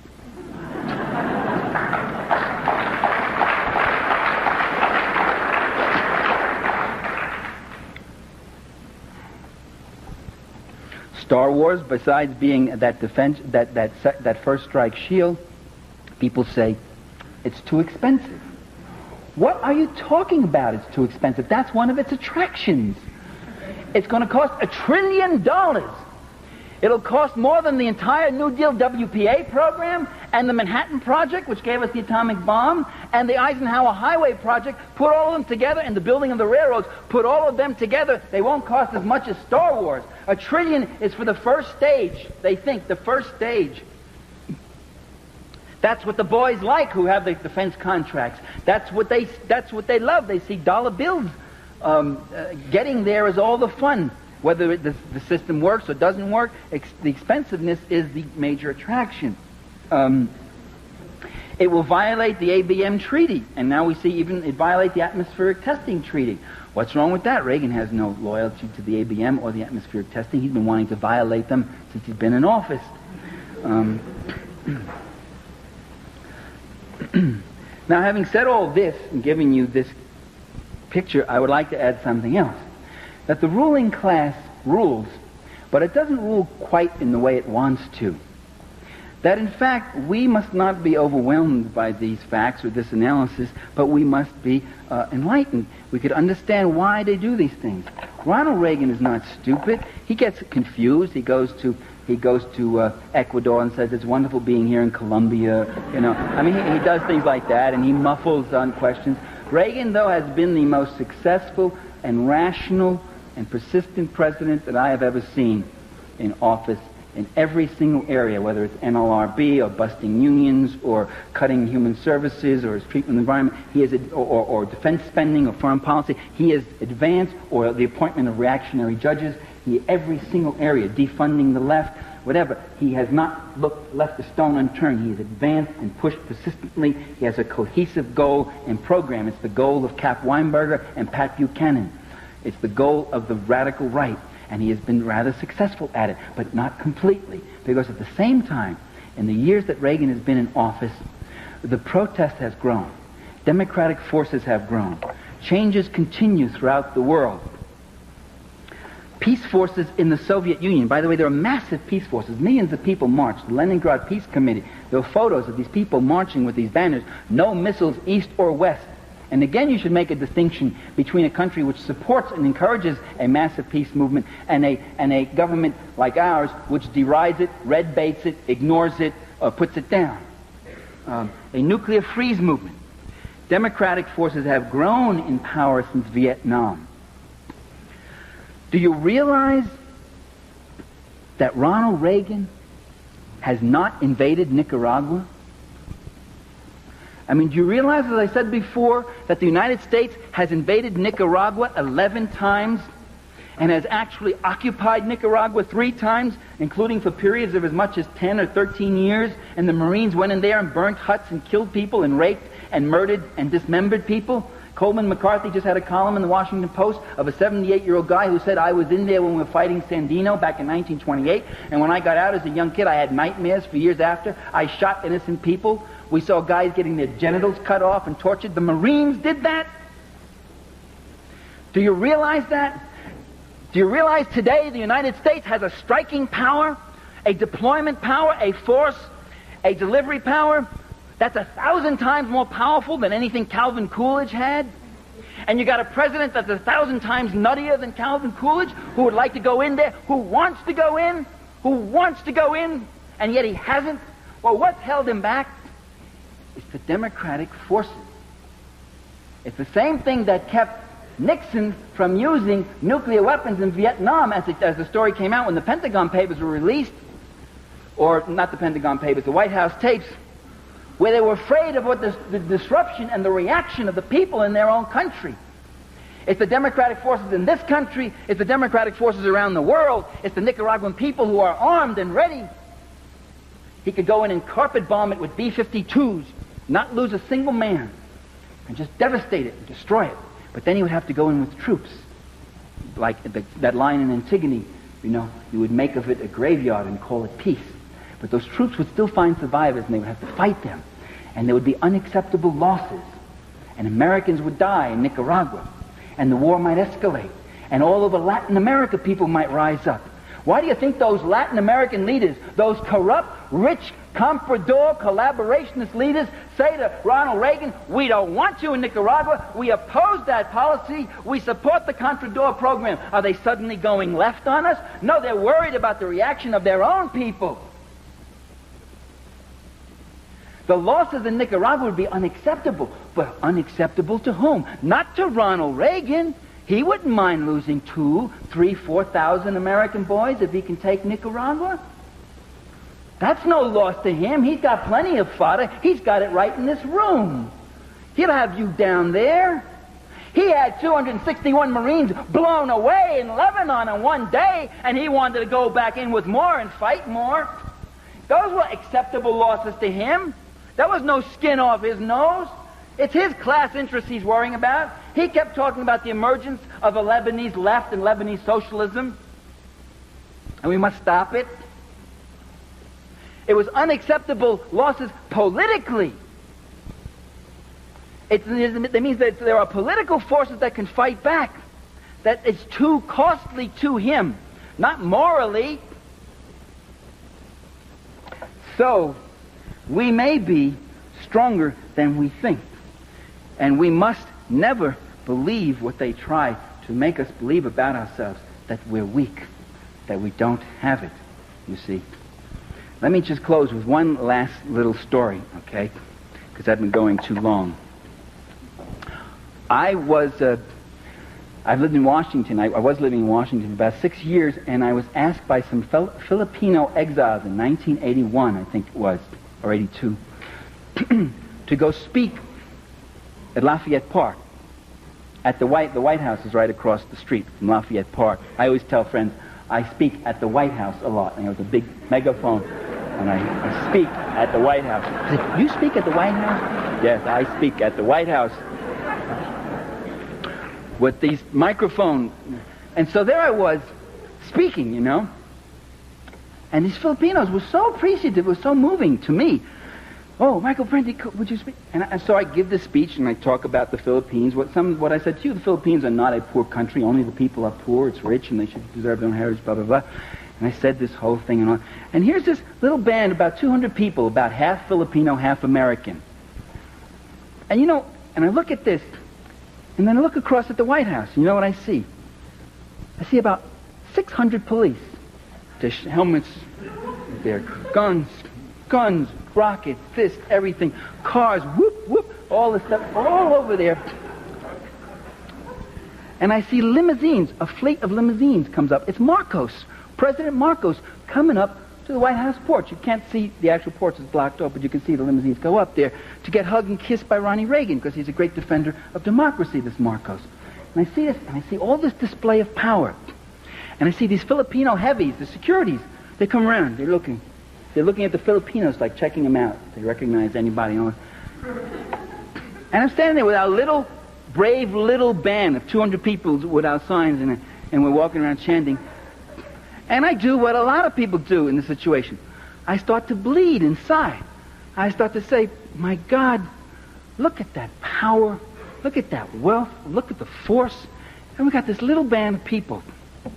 Star Wars, besides being that defense, that first strike shield, people say it's too expensive. What are you talking about? It's too expensive. That's one of its attractions. It's going to cost $1 trillion. It'll cost more than the entire New Deal WPA program and the Manhattan Project, which gave us the atomic bomb, and the Eisenhower Highway Project. Put all of them together, and the building of the railroads, put all of them together, they won't cost as much as Star Wars. $1 trillion is for the first stage, they think, the first stage. That's what the boys like who have the defense contracts. That's what they love. They see dollar bills. Getting there is all the fun. Whether the system works or doesn't work, the expensiveness is the major attraction. It will violate the ABM treaty, and now we see even it violate the atmospheric testing treaty. What's wrong with that? Reagan has no loyalty to the ABM or the atmospheric testing. He's been wanting to violate them since he's been in office. Now, having said all this and giving you this picture, I would like to add something else. That the ruling class rules, but it doesn't rule quite in the way it wants to. That in fact, we must not be overwhelmed by these facts or this analysis, but we must be enlightened. We could understand why they do these things. Ronald Reagan is not stupid. He gets confused. He goes to Ecuador and says it's wonderful being here in Colombia. You know, I mean, he does things like that, and he muffles on questions. Reagan, though, has been the most successful and rational and persistent president that I have ever seen in office in every single area, whether it's NLRB or busting unions or cutting human services or his treatment of the environment, he is, or defense spending or foreign policy, he has advanced, or the appointment of reactionary judges, every single area, defunding the left, whatever. He has not left a stone unturned. He has advanced and pushed persistently. He has a cohesive goal and program. It's the goal of Cap Weinberger and Pat Buchanan. It's the goal of the radical right, and he has been rather successful at it, but not completely, because at the same time, in the years that Reagan has been in office, the protest has grown. Democratic forces have grown. Changes continue throughout the world. Peace forces in the Soviet Union. By the way, there are massive peace forces. Millions of people marched. The Leningrad Peace Committee. There were photos of these people marching with these banners. No missiles east or west. And again, you should make a distinction between a country which supports and encourages a massive peace movement and a government like ours which derides it, red baits it, ignores it, or puts it down. A nuclear freeze movement. Democratic forces have grown in power since Vietnam. Do you realize that Ronald Reagan has not invaded Nicaragua? I mean, do you realize, as I said before, that the United States has invaded Nicaragua 11 times and has actually occupied Nicaragua 3 times, including for periods of as much as 10 or 13 years, and the Marines went in there and burnt huts and killed people and raped and murdered and dismembered people? Coleman McCarthy just had a column in the Washington Post of a 78-year-old guy who said, I was in there when we were fighting Sandino back in 1928, and when I got out as a young kid, I had nightmares for years after. I shot innocent people. We saw guys getting their genitals cut off and tortured. The Marines did that. Do you realize that? Do you realize today the United States has a striking power, a deployment power, a force, a delivery power that's 1,000 times more powerful than anything Calvin Coolidge had. And you got a president that's 1,000 times nuttier than Calvin Coolidge, who would like to go in there, who wants to go in, and yet he hasn't. Well, what's held him back? It's the democratic forces. It's the same thing that kept Nixon from using nuclear weapons in Vietnam, as the story came out when the Pentagon Papers were released, or not the Pentagon Papers, the White House tapes, where they were afraid of what the disruption and the reaction of the people in their own country. It's the democratic forces in this country, it's the democratic forces around the world, it's the Nicaraguan people who are armed and ready. He could go in and carpet bomb it with B-52s, not lose a single man, and just devastate it and destroy it. But then he would have to go in with troops. Like that line in Antigone, you would make of it a graveyard and call it peace. But those troops would still find survivors, and they would have to fight them. And there would be unacceptable losses. And Americans would die in Nicaragua. And the war might escalate. And all over Latin America, people might rise up. Why do you think those Latin American leaders, those corrupt, rich, comprador, collaborationist leaders, say to Ronald Reagan, we don't want you in Nicaragua, we oppose that policy, we support the Contrador program? Are they suddenly going left on us? No, they're worried about the reaction of their own people. The losses in Nicaragua would be unacceptable. But unacceptable to whom? Not to Ronald Reagan. He wouldn't mind losing 2,000, 3,000, 4,000 American boys if he can take Nicaragua. That's no loss to him. He's got plenty of fodder. He's got it right in this room. He'll have you down there. He had 261 Marines blown away in Lebanon in one day, and he wanted to go back in with more and fight more. Those were acceptable losses to him. That was no skin off his nose. It's his class interests he's worrying about. He kept talking about the emergence of a Lebanese left and Lebanese socialism, and we must stop it. It was unacceptable losses politically. It means that there are political forces that can fight back. That it's too costly to him, not morally. So, we may be stronger than we think. And we must never believe what they try to make us believe about ourselves, that we're weak, that we don't have it, you see. Let me just close with one last little story, okay? Because I've been going too long. I've lived in Washington. I was living in Washington for about 6 years, and I was asked by some Filipino exiles in 1981, I think it was, or 82, to go speak at Lafayette Park. At the White House is right across the street from Lafayette Park. I always tell friends, I speak at the White House a lot. And with a big megaphone, and I speak at the White House. I said, you speak at the White House? Yes, I speak at the White House. With these microphones. And so there I was, speaking, And these Filipinos were so appreciative, it was so moving to me. Oh, Michael Parenti, would you speak? And so I give this speech and I talk about the Philippines. What I said to you, the Philippines are not a poor country. Only the people are poor. It's rich and they should deserve their own heritage, blah, blah, blah. And I said this whole thing and all. And here's this little band, about 200 people, about half Filipino, half American. And and I look at this, and then I look across at the White House. You know what I see? I see about 600 police. Their helmets, their guns, rockets, fists, everything, cars, whoop, whoop, all this stuff, all over there. And I see limousines, a fleet of limousines comes up. It's Marcos, President Marcos, coming up to the White House porch. You can't see the actual porch, it's blocked off, but you can see the limousines go up there to get hugged and kissed by Ronnie Reagan, because he's a great defender of democracy, this Marcos. And I see this, and I see all this display of power. And I see these Filipino heavies, the securities, they come around, they're looking at the Filipinos, like checking them out. They recognize anybody. And I'm standing there with our brave little band of 200 people with our signs, and we're walking around chanting. And I do what a lot of people do in this situation. I start to bleed inside. I start to say, my God, look at that power, look at that wealth, look at the force. And we got this little band of people,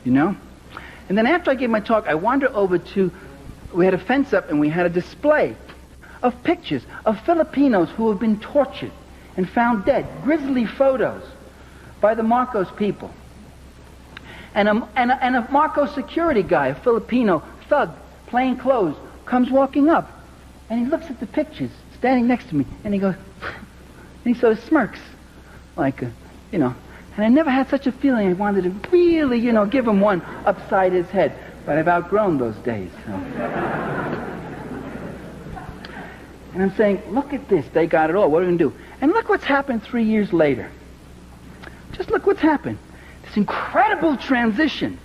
And then after I gave my talk, I wandered over to, we had a fence up and we had a display of pictures of Filipinos who have been tortured and found dead, grisly photos by the Marcos people. And a Marcos security guy, a Filipino thug, plain clothes, comes walking up, and he looks at the pictures, standing next to me, and he goes, and he sort of smirks, like, and I never had such a feeling I wanted to really, give him one upside his head, but I've outgrown those days. So. And I'm saying, look at this, they got it all, what are we going to do? And look what's happened 3 years later. Just look what's happened. This incredible transition.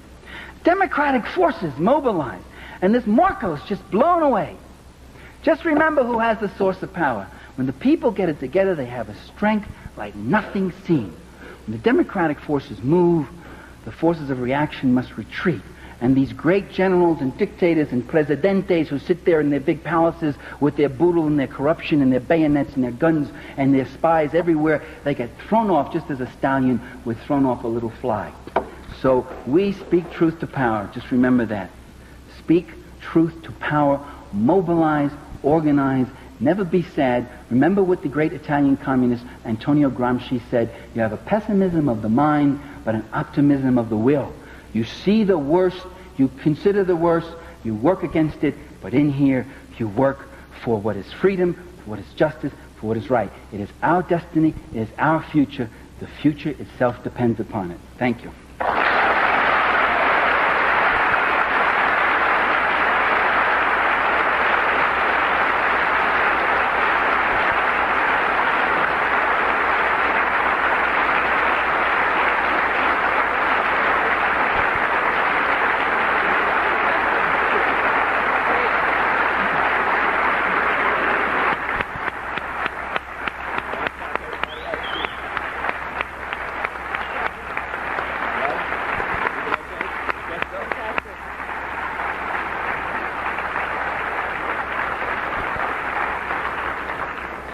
Democratic forces mobilized, and this Marcos just blown away. Just remember who has the source of power. When the people get it together, they have a strength like nothing seen. When the democratic forces move, the forces of reaction must retreat. And these great generals and dictators and presidentes who sit there in their big palaces with their boodle and their corruption and their bayonets and their guns and their spies everywhere, they get thrown off just as a stallion would thrown off a little fly. So we speak truth to power. Just remember that. Speak truth to power. Mobilize, organize, never be sad. Remember what the great Italian communist Antonio Gramsci said, you have a pessimism of the mind, but an optimism of the will. You see the worst, you consider the worst, you work against it, but in here you work for what is freedom, for what is justice, for what is right. It is our destiny, it is our future. The future itself depends upon it. Thank you.